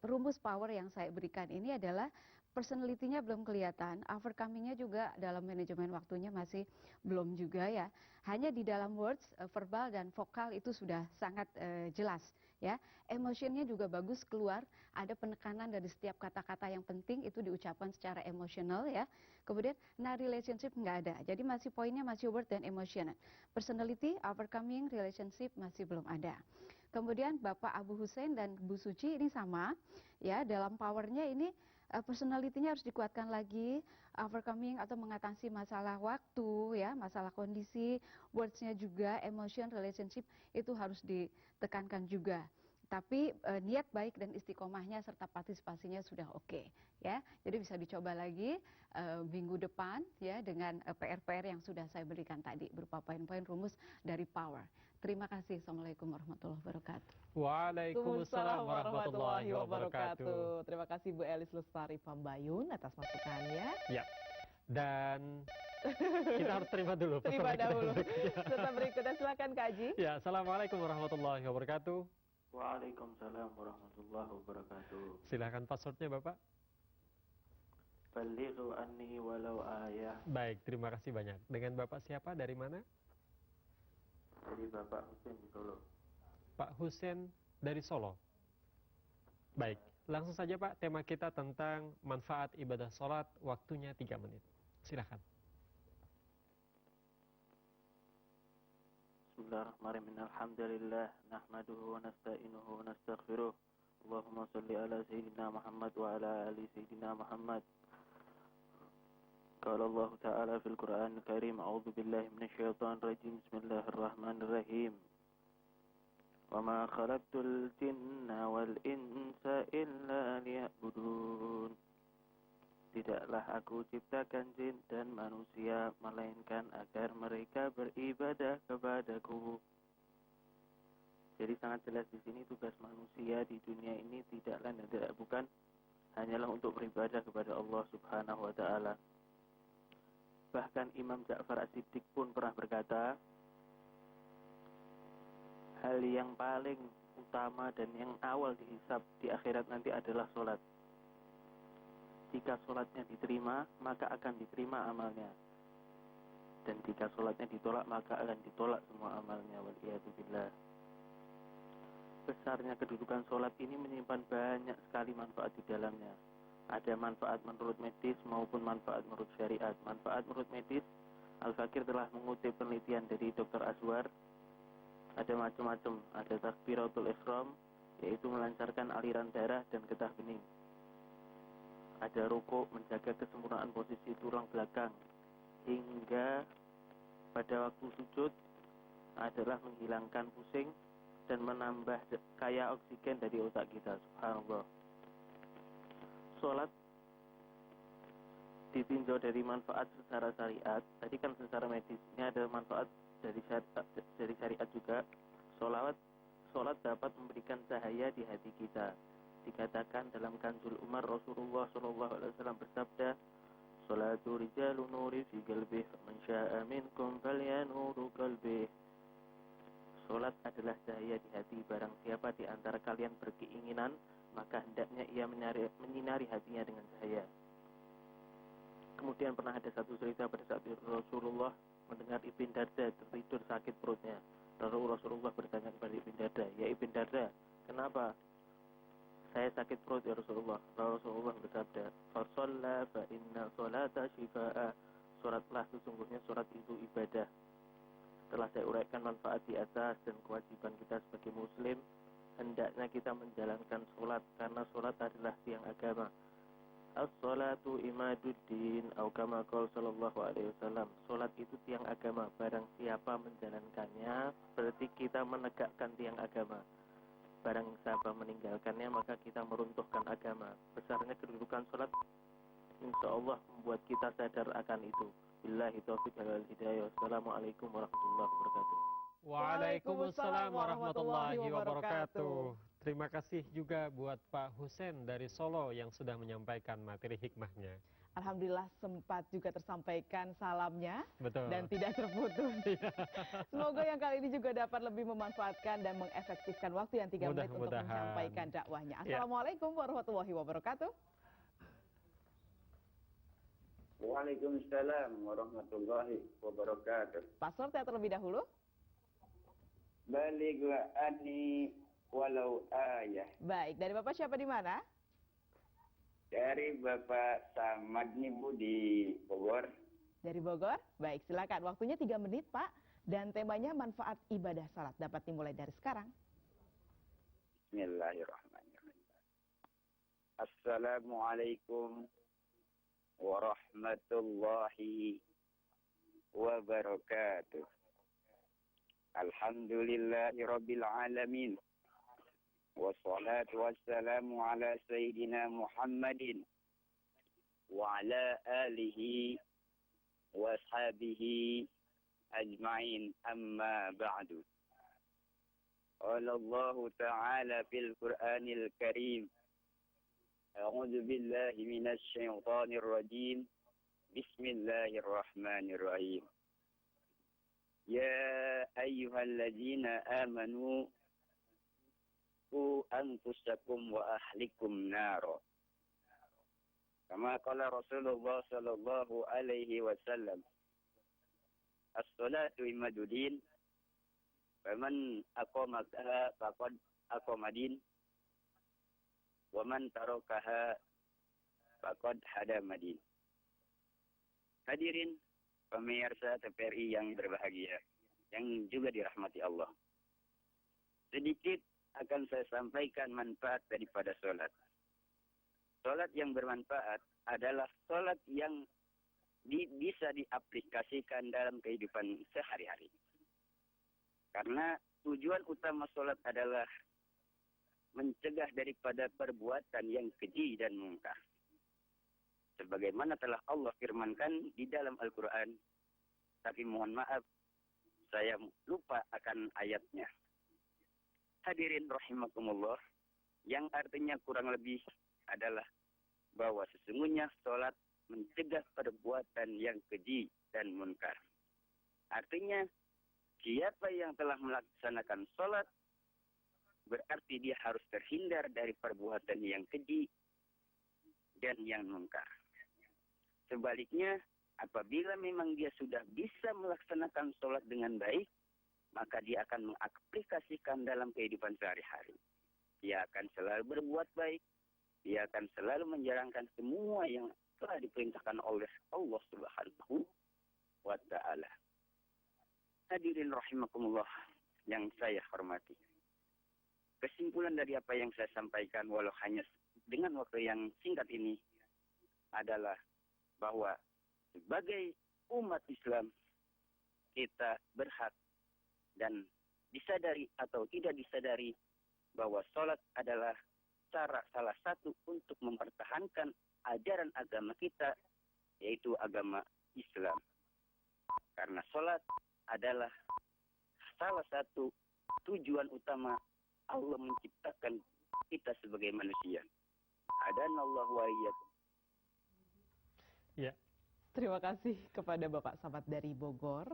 rumus power yang saya berikan ini adalah personality-nya belum kelihatan, overcoming-nya juga dalam manajemen waktunya masih belum juga ya. Hanya di dalam words, verbal dan vokal itu sudah sangat jelas ya. Emotionnya juga bagus keluar, ada penekanan dari setiap kata-kata yang penting itu diucapkan secara emosional ya. Kemudian relationship nggak ada, jadi masih poinnya masih word dan emotional. Personality, overcoming, relationship masih belum ada. Kemudian Bapak Abu Hussein dan Bu Suci ini sama ya, dalam powernya ini personality-nya harus dikuatkan lagi, overcoming atau mengatasi masalah waktu ya, masalah kondisi, words-nya juga, emotion, relationship itu harus ditekankan juga. Tapi niat baik dan istiqomahnya serta partisipasinya sudah oke ya. Jadi bisa dicoba lagi minggu depan ya dengan PR-PR yang sudah saya berikan tadi berupa poin-poin rumus dari power. Terima kasih. Assalamualaikum warahmatullahi wabarakatuh. Waalaikumsalam warahmatullahi wabarakatuh. Terima kasih Bu Elis Lestari Pambayun atas masukannya. Ya. Dan kita harus terima dulu Terima pesan dahulu. kita. Serta berikutnya silakan Kak Haji. Ya, assalamualaikum warahmatullahi wabarakatuh. Waalaikumsalam warahmatullahi wabarakatuh. Silakan passwordnya Bapak. Balighu anni walau ayah. Baik, terima kasih banyak. Dengan Bapak siapa? Dari mana? Dari Bapak Husin di Solo. Pak Husen dari Solo. Baik, langsung saja Pak, tema kita tentang manfaat ibadah sholat, waktunya 3 menit. Silakan. Bismillahirrahmanirrahim. Alhamdulillah nahmaduhu wa nasta'inuhu wa nastaghfiruh. Allahumma shalli ala sayyidina Muhammad wa ala ali sayyidina Muhammad. Qala Allah Ta'ala fil Qur'an Al-Karim, a'udzu billahi minasyaitonir rajim. Bismillahirrahmanirrahim. Wa ma khalaqtul jinna wal insa illa liya'budun. Tidaklah aku ciptakan jin dan manusia melainkan agar mereka beribadah kepadaku. Jadi sangat jelas di sini tugas manusia di dunia ini tidak lain dan tidak bukan hanyalah untuk beribadah kepada Allah Subhanahu wa taala. Bahkan Imam Ja'far As-Siddiq pun pernah berkata, hal yang paling utama dan yang awal dihisab di akhirat nanti adalah sholat. Jika sholatnya diterima, maka akan diterima amalnya. Dan jika sholatnya ditolak, maka akan ditolak semua amalnya. Waliyadzubillah. Besarnya kedudukan sholat ini menyimpan banyak sekali manfaat di dalamnya. Ada manfaat menurut medis maupun manfaat menurut syariat. Manfaat menurut medis, Al-Fakir telah mengutip penelitian dari Dr. Azwar. Ada macam-macam. Ada takbiratul ihram, yaitu melancarkan aliran darah dan getah bening. Ada rukuk, menjaga kesempurnaan posisi tulang belakang. Hingga pada waktu sujud adalah menghilangkan pusing dan menambah kaya oksigen dari otak kita. Subhanallah. Sholat ditinjau dari manfaat secara syariat. Tadi kan secara medis, ini ada manfaat dari syariat juga. Sholat dapat memberikan cahaya di hati kita. Dikatakan dalam Kanzul Umar, Rasulullah SAW bersabda, "Sholatu rijalu nuri fi qalbih, man syaa'a minkum falyanuru qalbih." Sholat adalah cahaya di hati. Barang siapa di antara kalian berkeinginan, maka hendaknya ia menyinari hatinya dengan cahaya. Kemudian pernah ada satu cerita pada saat Rasulullah mendengar Ibn Darda tertidur sakit perutnya. Lalu Rasulullah bertanya kepada Ibn Darda, "Ya Ibn Darda, kenapa saya sakit perut ya Rasulullah?" Rasulullah bersabda, "Fasalla fa inna sholata shifaa." Sholatlah, sesungguhnya sholat itu ibadah. Setelah saya uraikan manfaat di atas dan kewajiban kita sebagai muslim, hendaknya kita menjalankan sholat karena sholat adalah tiang agama. As-sholatu imaduddin atau kama qala sallallahu alaihi wasallam. Sholat itu tiang agama. Barang siapa menjalankannya, berarti kita menegakkan tiang agama. Barang siapa meninggalkannya, maka kita meruntuhkan agama. Besarnya kedudukan sholat insya Allah membuat kita sadar akan itu. Billahi taufiq wal hidayah. Assalamualaikum warahmatullahi wabarakatuh. Waalaikumsalam warahmatullahi wabarakatuh. Terima kasih juga buat Pak Husen dari Solo yang sudah menyampaikan materi hikmahnya. Alhamdulillah sempat juga tersampaikan salamnya. Betul. Dan tidak terputus. Semoga yang kali ini juga dapat lebih memanfaatkan dan mengefektifkan waktu yang 3 menit untuk menyampaikan dakwahnya. Assalamualaikum warahmatullahi wabarakatuh. Waalaikumsalam warahmatullahi wabarakatuh. Password ya terlebih dahulu. Balighu anni walau ayah. Baik, dari Bapak siapa di mana? Dari Bapak Samad nih Bu di Bogor. Dari Bogor? Baik, silakan. Waktunya 3 menit, Pak. Dan temanya manfaat ibadah salat. Dapat dimulai dari sekarang. Bismillahirrahmanirrahim. Assalamualaikum warahmatullahi wabarakatuh. Alhamdulillahi rabbil alamin. Wassalatu wassalamu ala sayyidina Muhammadin wa ala alihi wa ashabihi ajma'in, amma ba'du. Qala Allah ta'ala fil Qur'anil Karim, a'udzu billahi minasy syaithanir rajim. Bismillahirrahmanirrahim. Ya ayyuhalladzina amanu qu anfusakum wa ahlikum naro. Kama qala Rasulullah sallallahu alaihi wasallam, as-salatu imadudin, faman aqamakaha faqad aqamadin, wa man tarakaha faqad hadamadin. Hadirin pemirsa TVRI yang berbahagia, yang juga dirahmati Allah. Sedikit akan saya sampaikan manfaat daripada sholat. Sholat yang bermanfaat adalah sholat yang bisa diaplikasikan dalam kehidupan sehari-hari. Karena tujuan utama sholat adalah mencegah daripada perbuatan yang keji dan mungkar. Sebagaimana telah Allah firmankan di dalam Al-Quran, tapi mohon maaf, saya lupa akan ayatnya. Hadirin rahimakumullah, yang artinya kurang lebih adalah bahwa sesungguhnya sholat mencegah perbuatan yang keji dan munkar. Artinya, siapa yang telah melaksanakan sholat, berarti dia harus terhindar dari perbuatan yang keji dan yang munkar. Sebaliknya, apabila memang dia sudah bisa melaksanakan sholat dengan baik, maka dia akan mengaplikasikan dalam kehidupan sehari-hari. Dia akan selalu berbuat baik. Dia akan selalu menjalankan semua yang telah diperintahkan oleh Allah Subhanahu wa Ta'ala. Hadirin rahimakumullah yang saya hormati. Kesimpulan dari apa yang saya sampaikan, walau hanya dengan waktu yang singkat ini, adalah bahwa sebagai umat Islam, kita berhak dan disadari atau tidak disadari bahwa sholat adalah cara salah satu untuk mempertahankan ajaran agama kita, yaitu agama Islam. Karena sholat adalah salah satu tujuan utama Allah menciptakan kita sebagai manusia. Adanallahu wa iyyakum. Ya. Terima kasih kepada Bapak Samad dari Bogor.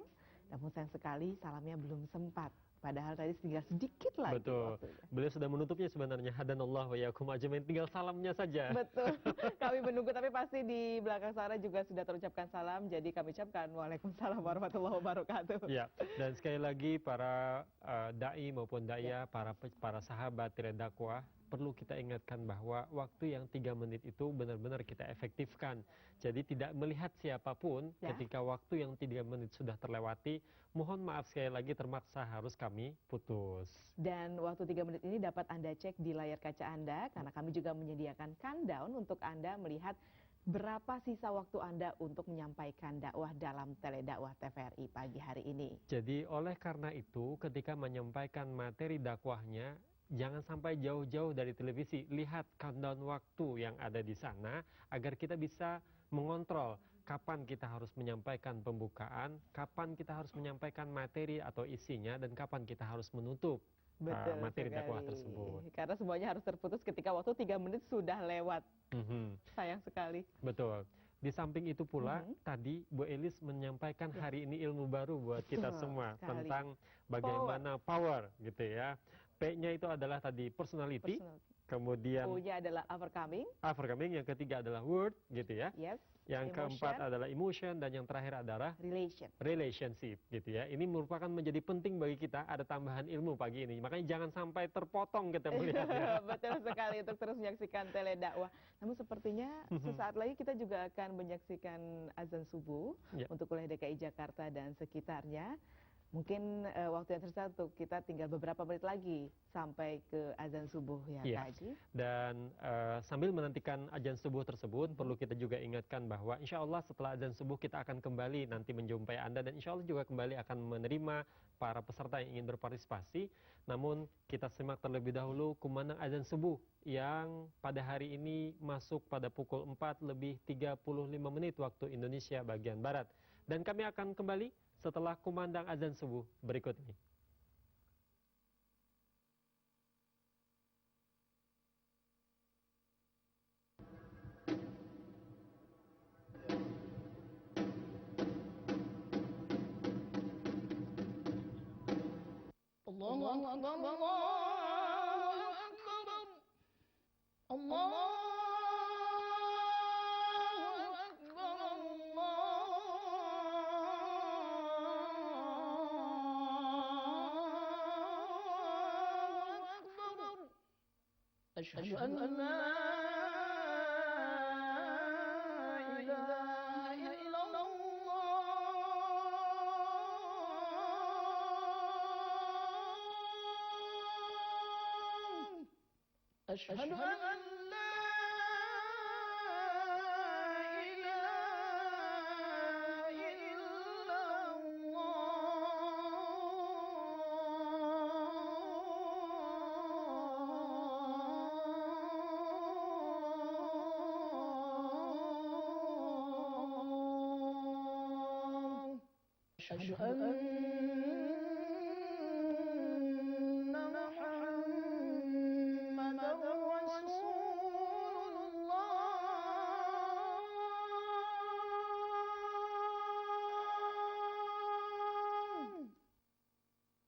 Namun sayang sekali salamnya belum sempat. Padahal tadi tinggal sedikit lagi. Betul. Waktunya. Beliau sudah menutupnya sebenarnya. Hadanallahu wa iyyakum ajmain. Tinggal salamnya saja. Betul. Kami menunggu, tapi pasti di belakang sana juga sudah terucapkan salam. Jadi kami ucapkan Waalaikumsalam warahmatullahi wabarakatuh. Ya. Dan sekali lagi para dai maupun daya, para sahabat dakwah, perlu kita ingatkan bahwa waktu yang 3 menit itu benar-benar kita efektifkan. Jadi tidak melihat siapapun ketika waktu yang 3 menit sudah terlewati, mohon maaf sekali lagi termaksa harus kami putus. Dan waktu 3 menit ini dapat Anda cek di layar kaca Anda, karena kami juga menyediakan countdown untuk Anda melihat berapa sisa waktu Anda untuk menyampaikan dakwah dalam Teledakwah TVRI pagi hari ini. Jadi oleh karena itu ketika menyampaikan materi dakwahnya, jangan sampai jauh-jauh dari televisi. Lihat countdown waktu yang ada di sana agar kita bisa mengontrol kapan kita harus menyampaikan pembukaan, kapan kita harus menyampaikan materi atau isinya, dan kapan kita harus menutup materi dakwah tersebut. Karena semuanya harus terputus ketika waktu 3 menit sudah lewat. Sayang sekali. Betul. Di samping itu pula, tadi Bu Elis menyampaikan hari ini ilmu baru buat kita semua tentang bagaimana power gitu ya. P-nya itu adalah tadi personality, kemudian U-nya adalah overcoming. overcoming, yang ketiga adalah word, gitu ya. Yes. Yang keempat adalah emotion, dan yang terakhir adalah relationship, gitu ya. Ini merupakan menjadi penting bagi kita, ada tambahan ilmu pagi ini. Makanya jangan sampai terpotong kita melihatnya. Betul sekali, untuk terus menyaksikan Tele Dakwah. Namun sepertinya sesaat lagi kita juga akan menyaksikan azan subuh untuk wilayah DKI Jakarta dan sekitarnya. Mungkin waktu yang tersisa untuk kita tinggal beberapa menit lagi sampai ke azan subuh ya, Kak Haji. Dan sambil menantikan azan subuh tersebut, perlu kita juga ingatkan bahwa insya Allah setelah azan subuh kita akan kembali nanti menjumpai Anda, dan insya Allah juga kembali akan menerima para peserta yang ingin berpartisipasi. Namun kita simak terlebih dahulu kumandang azan subuh yang pada hari ini masuk pada pukul 4:35 waktu Indonesia bagian Barat. Dan kami akan kembali setelah kumandang azan subuh berikut ini. Allahu Akbar, Allahu Akbar, Allahu أشهد أن لا إله إلا الله أشهد أن لا إله إلا أشهد أن محمدا رسول الله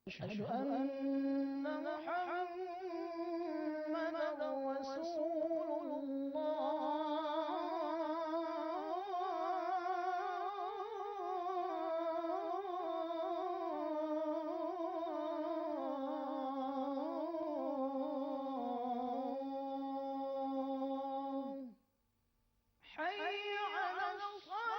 أشهد أن محمدا رسول الله حي على الصلاة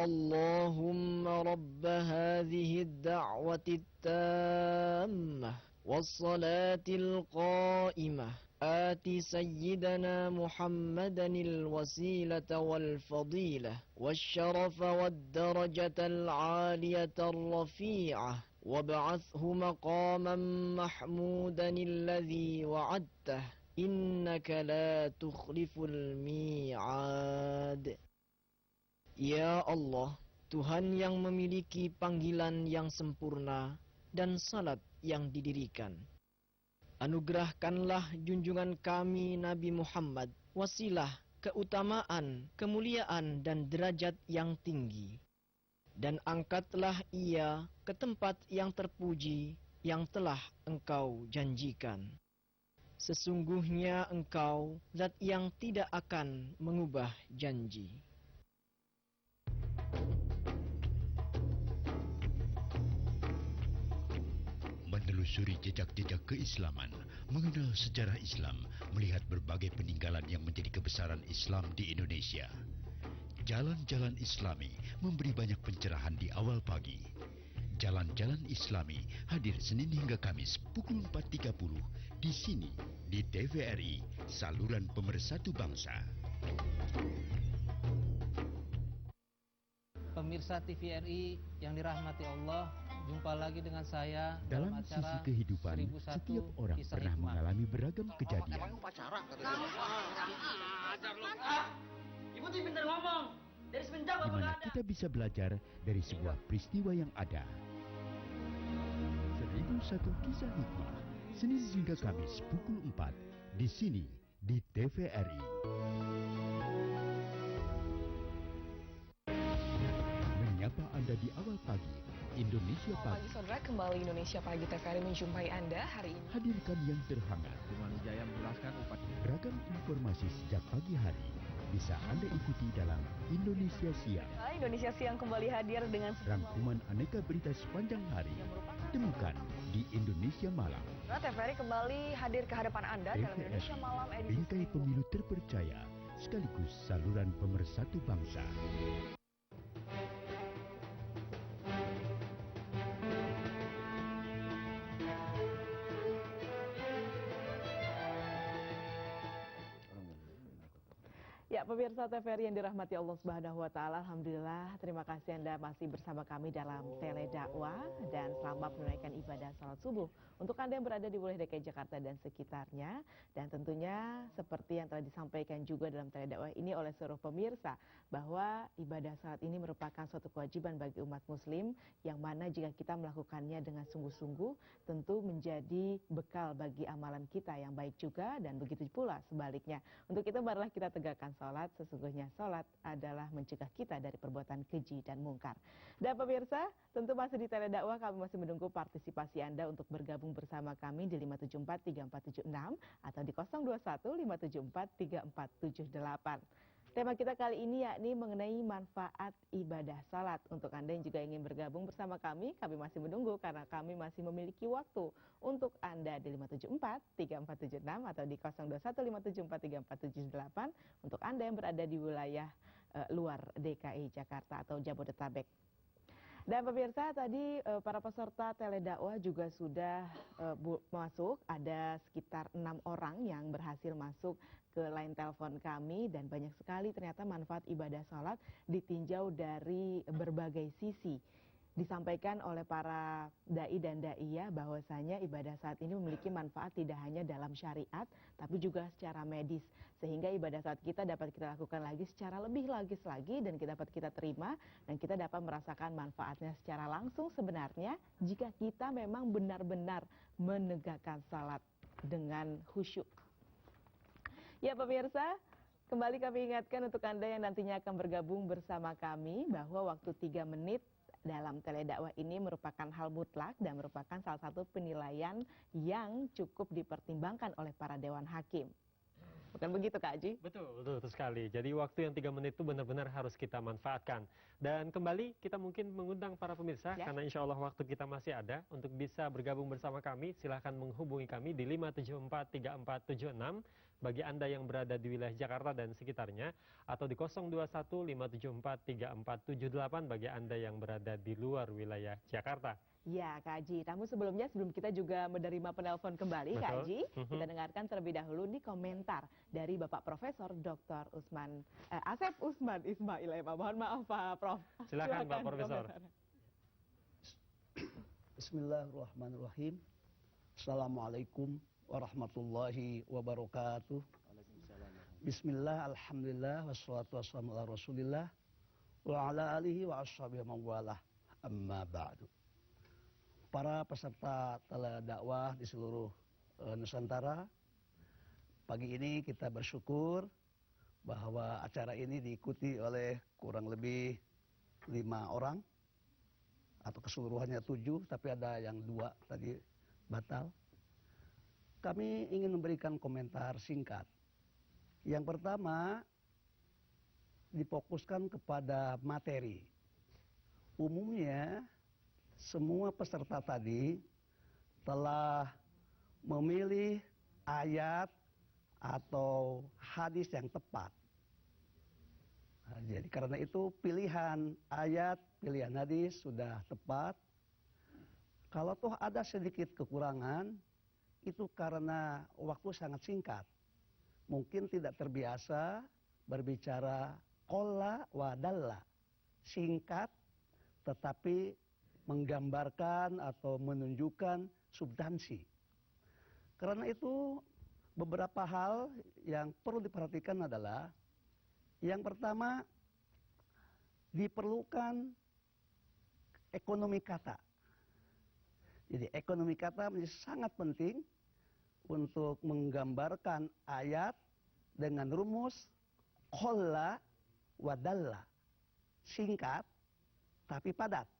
اللهم رب هذه الدعوة التامة والصلاة القائمة آت سيدنا محمدا الوسيلة والفضيلة والشرف والدرجة العالية الرفيعة وابعثه مقاما محمودا الذي وعدته إنك لا تخلف الميعاد. Ya Allah, Tuhan yang memiliki panggilan yang sempurna dan salat yang didirikan, anugerahkanlah junjungan kami Nabi Muhammad wasilah, keutamaan, kemuliaan dan derajat yang tinggi, dan angkatlah ia ke tempat yang terpuji yang telah Engkau janjikan. Sesungguhnya Engkau zat yang tidak akan mengubah janji. Menelusuri jejak-jejak keislaman, mengenal sejarah Islam, melihat berbagai peninggalan yang menjadi kebesaran Islam di Indonesia. Jalan-jalan Islami memberi banyak pencerahan di awal pagi. Jalan-jalan Islami hadir Senin hingga Kamis pukul 4.30 di sini di TVRI, saluran pemersatu bangsa. Pemirsa TVRI yang dirahmati Allah, jumpa lagi dengan saya dalam Dalam acara sisi kehidupan, 1001 setiap orang Kisah pernah Hikmah. mengalami beragam kejadian. Ibu tuh pintar ngomong. Dari semenjak Di bapak mana nggak ada. kita bisa belajar dari sebuah peristiwa yang ada. 1001 Kisah Hikmah, Senin hingga Kamis pukul 4 di sini di TVRI. Menyapa Anda di awal pagi, Indonesia Selamat Pagi. pagi saudara, kembali Indonesia Pagi TVRI menjumpai Anda hari ini. Hadirkan yang terhangat. Wijaya menjelaskan Beragam informasi sejak pagi hari bisa Anda ikuti dalam Indonesia Siang. Indonesia Siang kembali hadir dengan Rangkuman aneka berita sepanjang hari temukan di Indonesia Malam. TVRI kembali hadir ke hadapan Anda dalam TVRI, Indonesia Malam edisi bingkai pemilu terpercaya sekaligus saluran pemersatu bangsa. Ya, pemirsa TVRI yang dirahmati Allah Subhanahu wa taala, alhamdulillah terima kasih Anda masih bersama kami dalam Tele Dakwah dan selamat menunaikan ibadah salat subuh. Untuk Anda yang berada di wilayah DKI Jakarta dan sekitarnya, dan tentunya seperti yang telah disampaikan juga dalam Tele Dakwah ini oleh seluruh pemirsa, bahwa ibadah salat ini merupakan suatu kewajiban bagi umat muslim yang mana jika kita melakukannya dengan sungguh-sungguh tentu menjadi bekal bagi amalan kita yang baik juga, dan begitu pula sebaliknya. Untuk itu marilah kita tegakkan salat. Sesungguhnya salat adalah mencegah kita dari perbuatan keji dan mungkar. Dan pemirsa, tentu masih di Tele Dakwah, kami masih menunggu partisipasi Anda untuk bergabung bersama kami di 5743476 atau di 0215743478. Tema kita kali ini yakni mengenai manfaat ibadah salat. Untuk Anda yang juga ingin bergabung bersama kami masih menunggu karena kami masih memiliki waktu untuk Anda di 5743476 atau di 0215743478 untuk Anda yang berada di wilayah luar DKI Jakarta atau Jabodetabek. Dan pemirsa, tadi para peserta Tele Dakwah juga sudah masuk, ada sekitar 6 orang yang berhasil masuk ke line telepon kami, dan banyak sekali ternyata manfaat ibadah salat ditinjau dari berbagai sisi. Disampaikan oleh para dai dan daiyah bahwasanya ibadah salat ini memiliki manfaat tidak hanya dalam syariat tapi juga secara medis, sehingga ibadah salat kita dapat kita lakukan lagi secara lebih lagi dan dapat kita terima dan kita dapat merasakan manfaatnya secara langsung sebenarnya jika kita memang benar-benar menegakkan salat dengan khusyuk. Ya pemirsa, kembali kami ingatkan untuk Anda yang nantinya akan bergabung bersama kami bahwa waktu 3 menit dalam Tele Dakwah ini merupakan hal mutlak dan merupakan salah satu penilaian yang cukup dipertimbangkan oleh para dewan hakim. Bukan begitu Kak Haji? Betul sekali. Jadi waktu yang 3 menit itu benar-benar harus kita manfaatkan. Dan kembali kita mungkin mengundang para pemirsa, karena insya Allah waktu kita masih ada untuk bisa bergabung bersama kami. Silahkan menghubungi kami di 5743476 bagi Anda yang berada di wilayah Jakarta dan sekitarnya, atau di 0215743478 bagi Anda yang berada di luar wilayah Jakarta. Ya Kak Haji, namun sebelumnya sebelum kita juga menerima penelpon kembali Kak Haji, kita dengarkan terlebih dahulu nih komentar dari Bapak Profesor Dr. Asep Usman Ismail M. Mohon maaf Pak Prof. Silakan Pak Profesor. Bismillahirrahmanirrahim. Assalamualaikum warahmatullahi wabarakatuh. Bismillah, alhamdulillah, wassalatu wassalamu ala rasulillah wa ala alihi wa ashabihi mawalah, amma ba'du. Para peserta teladakwah di seluruh Nusantara, pagi ini kita bersyukur bahwa acara ini diikuti oleh kurang lebih 5 orang, atau keseluruhannya 7, tapi ada yang 2 tadi batal. Kami ingin memberikan komentar singkat. Yang pertama, difokuskan kepada materi. Umumnya, semua peserta tadi telah memilih ayat atau hadis yang tepat. Nah, jadi karena itu pilihan ayat, pilihan hadis sudah tepat. Kalau toh ada sedikit kekurangan, itu karena waktu sangat singkat. Mungkin tidak terbiasa berbicara qalla wa dalla. Singkat tetapi menggambarkan atau menunjukkan substansi. Karena itu beberapa hal yang perlu diperhatikan adalah, yang pertama, diperlukan ekonomi kata. Jadi ekonomi kata menjadi sangat penting untuk menggambarkan ayat dengan rumus qalla wa dalla. Singkat tapi padat.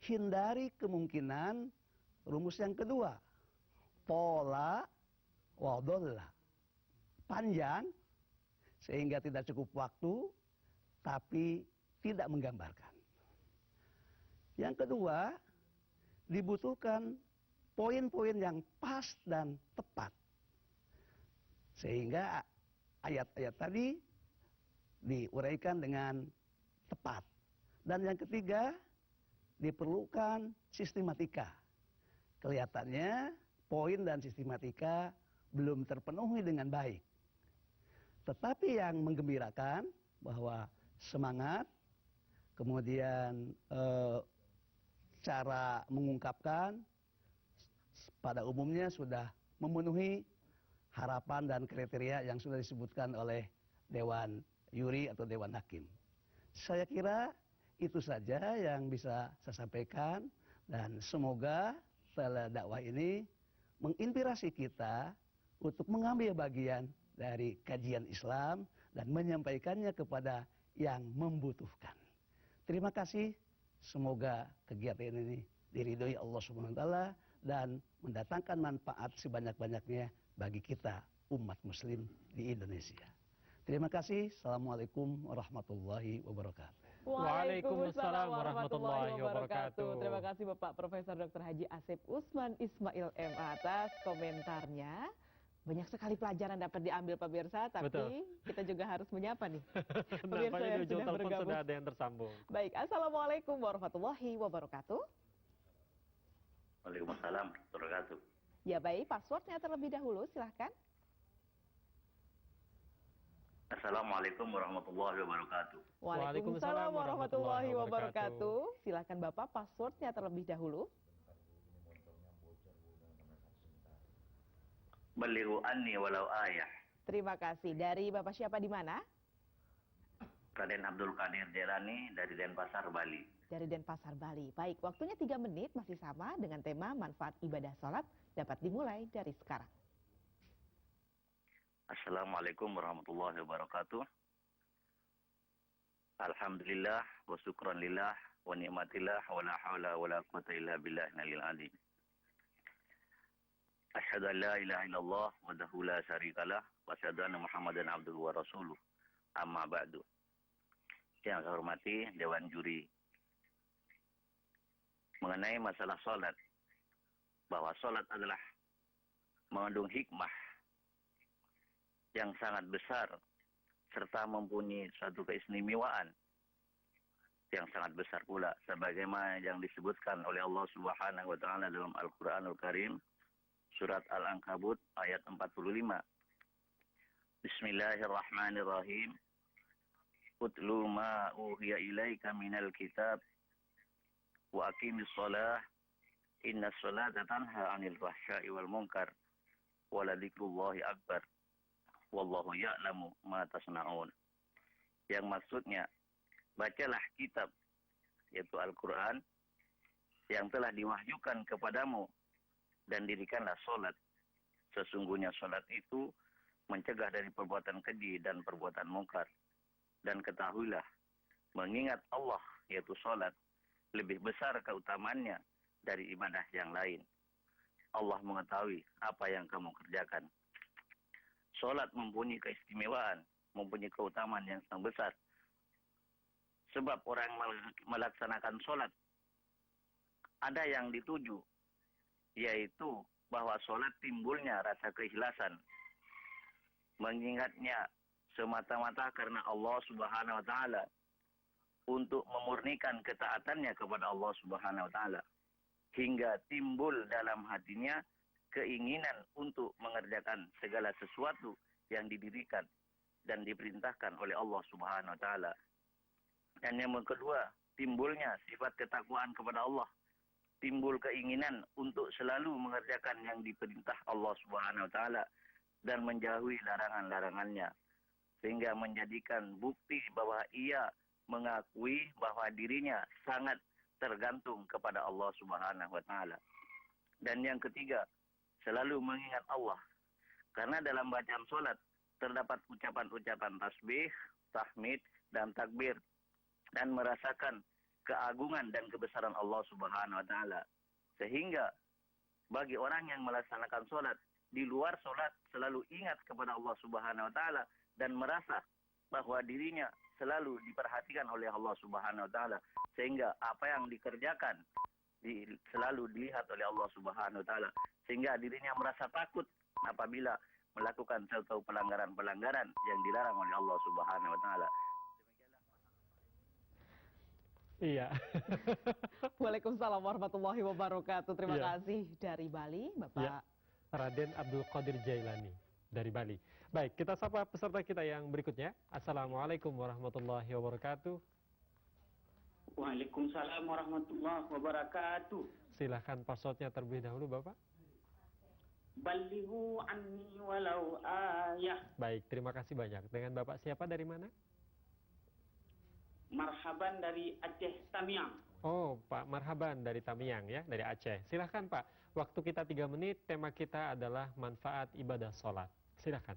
Hindari kemungkinan rumus yang kedua, pola wa dalla. Panjang sehingga tidak cukup waktu tapi tidak menggambarkan. Yang kedua, dibutuhkan poin-poin yang pas dan tepat. Sehingga ayat-ayat tadi diuraikan dengan tepat. Dan yang ketiga, diperlukan sistematika. Kelihatannya poin dan sistematika belum terpenuhi dengan baik. Tetapi yang menggembirakan bahwa semangat, kemudian cara mengungkapkan pada umumnya sudah memenuhi harapan dan kriteria yang sudah disebutkan oleh Dewan Juri atau Dewan Hakim. Saya kira itu saja yang bisa saya sampaikan, dan semoga dakwah ini menginspirasi kita untuk mengambil bagian dari kajian Islam dan menyampaikannya kepada yang membutuhkan. Terima kasih. Semoga kegiatan ini diridhoi Allah SWT dan mendatangkan manfaat sebanyak-banyaknya bagi kita umat muslim di Indonesia. Terima kasih. Assalamualaikum warahmatullahi wabarakatuh. Waalaikumsalam warahmatullahi wabarakatuh. Terima kasih Bapak Profesor Dr. Haji Asep Usman Ismail M. atas komentarnya. Banyak sekali pelajaran dapat diambil pemirsa, tapi kita juga harus menyapa nih. Pemirsa yang sudah bergabung. Sudah ada yang tersambung. Baik, Assalamualaikum warahmatullahi wabarakatuh. Waalaikumsalam warahmatullahi wabarakatuh. Ya baik, passwordnya terlebih dahulu, silahkan. Assalamualaikum warahmatullahi wabarakatuh. Waalaikumsalam warahmatullahi wabarakatuh. Silahkan Bapak, passwordnya terlebih dahulu. Balighu anni walau ayah. Terima kasih. Dari Bapak siapa di mana? Raden Abdul Qadir Jelani dari Denpasar, Bali. Dari Denpasar, Bali. Baik, waktunya 3 menit masih sama dengan tema manfaat ibadah sholat, dapat dimulai dari sekarang. Assalamualaikum warahmatullahi wabarakatuh. Alhamdulillah wa syukran lillah wa ni'matillah wa la hawla wa la quwwata illa billahil azim. Asyhadu an la ilaha illallah wahdahu la syarikalah wa asyhadu anna Muhammadan abduhu wa rasuluh. Amma ba'du. Yang saya hormati Dewan Juri. Mengenai masalah salat, bahwa salat adalah mengandung hikmah yang sangat besar serta mempunyai suatu keistimewaan yang sangat besar pula, sebagaimana yang disebutkan oleh Allah Subhanahu wa taala dalam Al-Qur'anul Karim surat Al-Ankabut ayat 45. Bismillahirrahmanirrahim. Utlu ma uhiya ilaika minal kitab wa aqimis shalah innas salata tanha 'anil fahsya'i wal munkar wa la dzikrullahi akbar wallahu ya'lamu ma tasna'un. Yang maksudnya, bacalah kitab, yaitu Al-Quran, yang telah diwahyukan kepadamu, dan dirikanlah solat. Sesungguhnya solat itu mencegah dari perbuatan keji dan perbuatan mungkar. Dan ketahuilah, mengingat Allah, yaitu solat, lebih besar keutamaannya dari ibadah yang lain. Allah mengetahui apa yang kamu kerjakan. Solat mempunyai keistimewaan, mempunyai keutamaan yang sangat besar. Sebab orang melaksanakan solat, ada yang dituju, yaitu bahwa solat timbulnya rasa keikhlasan. Mengingatnya semata-mata karena Allah Subhanahu wa taala, untuk memurnikan ketaatannya kepada Allah Subhanahu wa taala, hingga timbul dalam hatinya keinginan untuk mengerjakan segala sesuatu yang didirikan dan diperintahkan oleh Allah Subhanahu wa taala. Dan yang kedua, timbulnya sifat ketakwaan kepada Allah. Timbul keinginan untuk selalu mengerjakan yang diperintah Allah Subhanahu wa taala dan menjauhi larangan-larangannya. Sehingga menjadikan bukti bahwa ia mengakui bahwa dirinya sangat tergantung kepada Allah Subhanahu wa taala. Dan yang ketiga, selalu mengingat Allah. Karena dalam bacaan solat terdapat ucapan-ucapan tasbih, tahmid, dan takbir. Dan merasakan keagungan dan kebesaran Allah Subhanahu wa taala. Sehingga bagi orang yang melaksanakan solat, di luar solat selalu ingat kepada Allah Subhanahu wa taala dan merasa bahwa dirinya selalu diperhatikan oleh Allah Subhanahu wa taala. Sehingga apa yang dikerjakan selalu dilihat oleh Allah Subhanahu wa taala, sehingga dirinya merasa takut apabila melakukan suatu pelanggaran-pelanggaran yang dilarang oleh Allah Subhanahu wa taala. Iya. Waalaikumsalam warahmatullahi wabarakatuh. Terima Iya. kasih dari Bali, Bapak. Ya, Raden Abdul Qadir Jailani dari Bali. Baik, kita sapa peserta kita yang berikutnya. Assalamualaikum warahmatullahi wabarakatuh. Waalaikumsalam warahmatullahi wabarakatuh. Silahkan passwordnya terlebih dahulu, Bapak. Ballighu anni walau ayah. Baik, terima kasih banyak. Dengan Bapak siapa, dari mana? Marhaban dari Aceh Tamiang. Oh, Pak Marhaban dari Tamiang ya, dari Aceh. Silahkan Pak, waktu kita 3 menit, tema kita adalah manfaat ibadah sholat. Silahkan.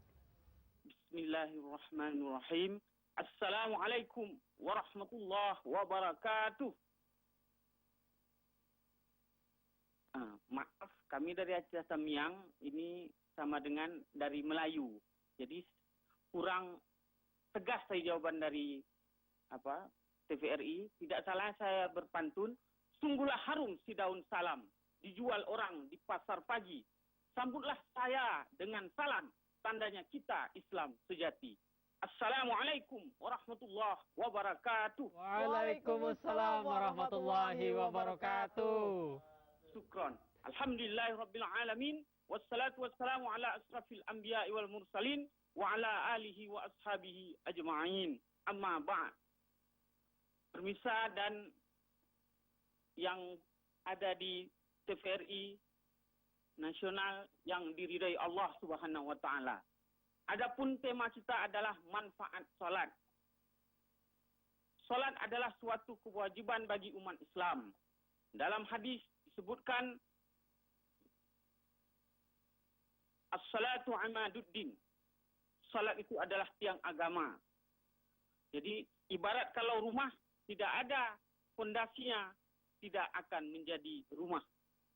Bismillahirrahmanirrahim. Assalamualaikum warahmatullahi wabarakatuh. Maaf, kami dari Aceh Tamiang, ini sama dengan dari Melayu. Jadi kurang tegas saya jawaban dari TVRI. Tidak salah saya berpantun, sungguhlah harum si daun salam, dijual orang di pasar pagi. Sambutlah saya dengan salam, tandanya kita Islam sejati. Assalamualaikum warahmatullahi wabarakatuh. Waalaikumsalam warahmatullahi wabarakatuh. Syukran. Alhamdulillahirabbil alamin. Wassalatu wassalamu ala asrafil anbiya'i wal mursalin wa ala alihi wa ashabihi ajma'in. Amma ba'd. Pemirsa dan yang ada di TVRI nasional yang diridai Allah Subhanahu wa taala. Adapun tema kita adalah manfaat salat. Salat adalah suatu kewajiban bagi umat Islam. Dalam hadis disebutkan as-salatu amaduddin. Salat itu adalah tiang agama. Jadi ibarat kalau rumah tidak ada fondasinya, tidak akan menjadi rumah.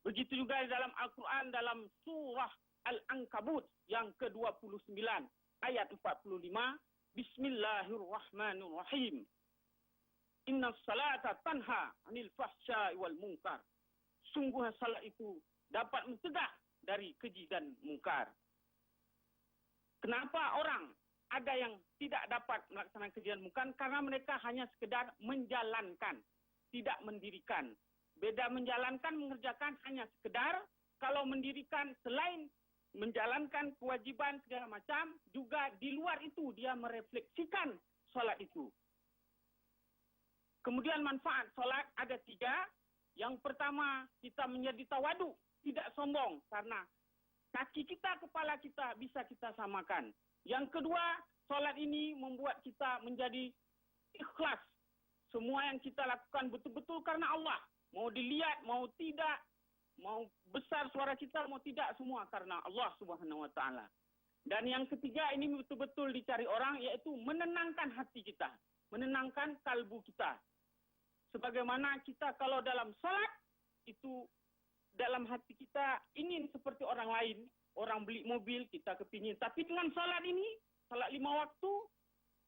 Begitu juga di dalam Al-Quran dalam surah Al-Ankabut yang ke-29 ayat 45. Bismillahirrahmanirrahim. Inna salata tanha anil fahsya'i wal munkar. Sungguh salat itu dapat mencegah dari keji dan mungkar. Kenapa orang ada yang tidak dapat melaksanakan keji dan mungkar? Karena mereka hanya sekedar menjalankan, tidak mendirikan. Beda menjalankan, mengerjakan hanya sekedar. Kalau mendirikan selain menjalankan kewajiban segala macam, juga di luar itu dia merefleksikan sholat itu. Kemudian manfaat sholat ada 3. Yang pertama, kita menjadi tawadu, tidak sombong, karena kaki kita, kepala kita bisa kita samakan. Yang kedua, sholat ini membuat kita menjadi ikhlas. Semua yang kita lakukan betul-betul karena Allah. Mau dilihat, mau tidak, mau besar suara kita, mau tidak, semua karena Allah Subhanahu wa Ta'ala. Dan yang ketiga, ini betul-betul dicari orang, yaitu menenangkan hati kita, menenangkan kalbu kita. Sebagaimana kita kalau dalam salat, itu dalam hati kita ingin seperti orang lain, orang beli mobil, kita kepingin. Tapi dengan salat ini, salat 5 waktu,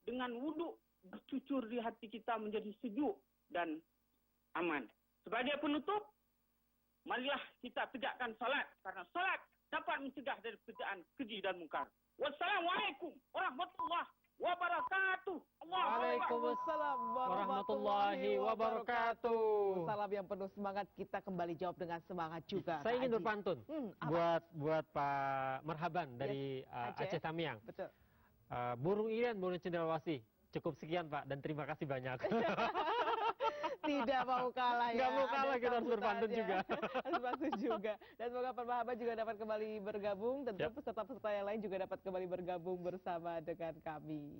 dengan wudhu, bercucur di hati kita menjadi sejuk dan aman. Sebagai penutup, marilah kita tegakkan salat, karena salat dapat mencegah dari pekerjaan keji dan mungkar. Wassalamualaikum warahmatullahi wabarakatuh. Waalaikumsalam warahmatullahi wabarakatuh. Salam yang penuh semangat, kita kembali jawab dengan semangat juga. Saya ingin berpantun buat Pak Marhaban dari Aceh Tamiang. Betul. Burung irian, burung cendrawasih. Cukup sekian Pak, dan terima kasih banyak. Tidak mau kalah ya. Nggak mau kalah, kita harus berpantun juga. Harus berpantun juga. Dan semoga Pak Marhaban juga dapat kembali bergabung. Tentu peserta-peserta yang lain juga dapat kembali bergabung bersama dengan kami.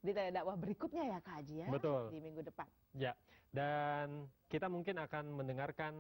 Di tanya dakwah berikutnya ya Kak Haji ya. Betul. Di minggu depan. Ya, dan kita mungkin akan mendengarkan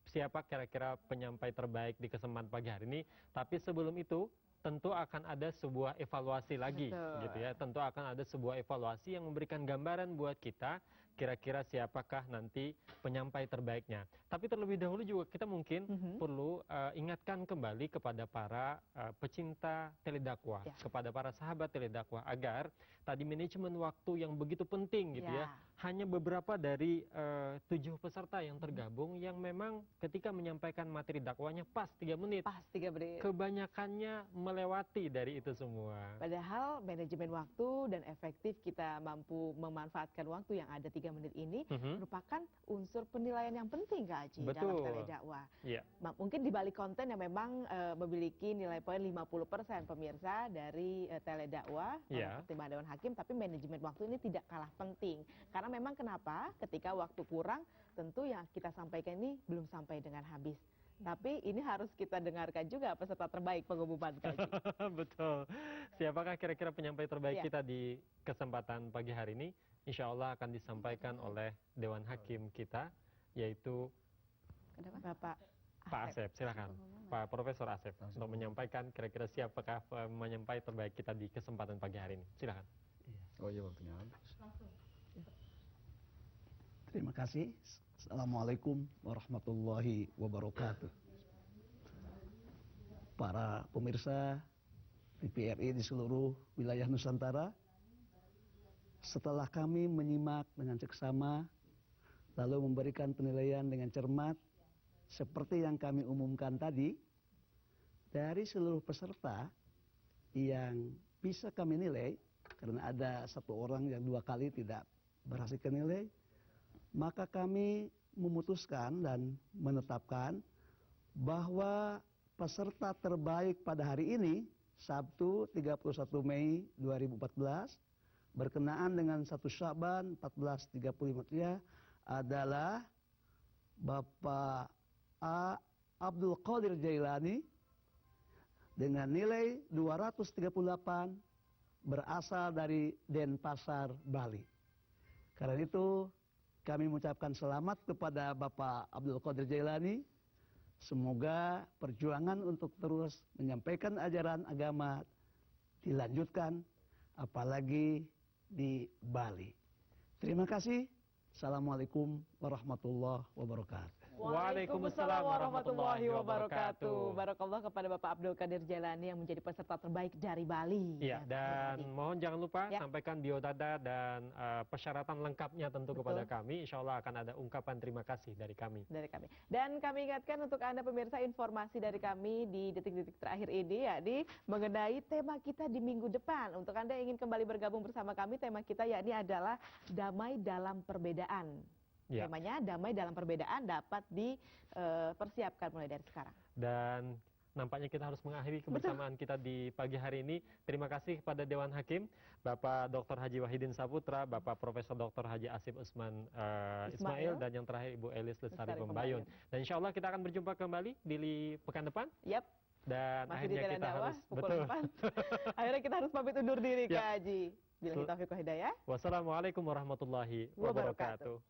siapa kira-kira penyampai terbaik di kesempatan pagi hari ini. Tapi sebelum itu, tentu akan ada sebuah evaluasi lagi. Gitu ya. Tentu akan ada sebuah evaluasi yang memberikan gambaran buat kita kira-kira siapakah nanti penyampai terbaiknya. Tapi terlebih dahulu juga kita mungkin perlu ingatkan kembali kepada para pecinta teledakwah, kepada para sahabat teledakwah, agar tadi manajemen waktu yang begitu penting gitu ya. Hanya beberapa dari 7 peserta yang tergabung yang memang ketika menyampaikan materi dakwahnya pas 3 menit. Pas 3 menit. Kebanyakannya melewati dari itu semua. Padahal manajemen waktu dan efektif kita mampu memanfaatkan waktu yang ada 3 menit ini merupakan unsur penilaian yang penting Kak Haji dalam teledakwah. Mungkin di balik konten yang memang memiliki nilai poin 50% pemirsa dari teledakwah pertimbangan Dewan Hakim, tapi manajemen waktu ini tidak kalah penting. Karena memang kenapa? Ketika waktu kurang, tentu yang kita sampaikan ini belum sampai dengan habis. Tapi ini harus kita dengarkan juga peserta terbaik pengumuman Kak Haji. Betul. Siapakah kira-kira penyampai terbaik kita di kesempatan pagi hari ini? Insya Allah akan disampaikan oleh Dewan Hakim kita, yaitu Bapak Asep. Silakan, Pak Profesor Asep, untuk menyampaikan kira-kira siapakah penyampai terbaik kita di kesempatan pagi hari ini. Silakan. Oh iya, waktunya habis. Terima kasih. Assalamualaikum warahmatullahi wabarakatuh. Para pemirsa TVRI di seluruh wilayah Nusantara, setelah kami menyimak dengan seksama, lalu memberikan penilaian dengan cermat, seperti yang kami umumkan tadi, dari seluruh peserta yang bisa kami nilai, karena ada 1 orang yang 2 kali tidak berhasil kenilai, maka kami memutuskan dan menetapkan bahwa peserta terbaik pada hari ini, Sabtu 31 Mei 2014, berkenaan dengan 1 Sya'ban 1435 Hijriah, adalah Bapak A. Abdul Qadir Jailani dengan nilai 238, berasal dari Denpasar, Bali. Karena itu kami mengucapkan selamat kepada Bapak Abdul Qadir Jailani. Semoga perjuangan untuk terus menyampaikan ajaran agama dilanjutkan, apalagi di Bali. Terima kasih. Assalamualaikum warahmatullahi wabarakatuh. Waalaikumsalam warahmatullahi wabarakatuh. Barakallah kepada Bapak Abdul Qadir Jailani yang menjadi peserta terbaik dari Bali. Ya, dan mohon jangan lupa sampaikan biodata dan persyaratan lengkapnya tentu kepada kami. Insya Allah akan ada ungkapan terima kasih dari kami. Dan kami ingatkan untuk Anda pemirsa, informasi dari kami di detik-detik terakhir ini yakni mengenai tema kita di minggu depan. Untuk Anda yang ingin kembali bergabung bersama kami, tema kita yakni adalah damai dalam perbedaan. Temanya damai dalam perbedaan dapat dipersiapkan mulai dari sekarang. Dan nampaknya kita harus mengakhiri kebersamaan kita di pagi hari ini. Terima kasih kepada Dewan Hakim, Bapak Dr. Haji Wahidin Saputra, Bapak Profesor Dr. Haji Asif Usman Ismail, dan yang terakhir Ibu Elis Lestari Pembayun. Dan insya Allah kita akan berjumpa kembali di pekan depan. Dan masih akhirnya kita harus akhirnya kita harus pamit undur diri Kak Haji. Billahi taufiq wal hidayah. Wassalamualaikum warahmatullahi wabarakatuh.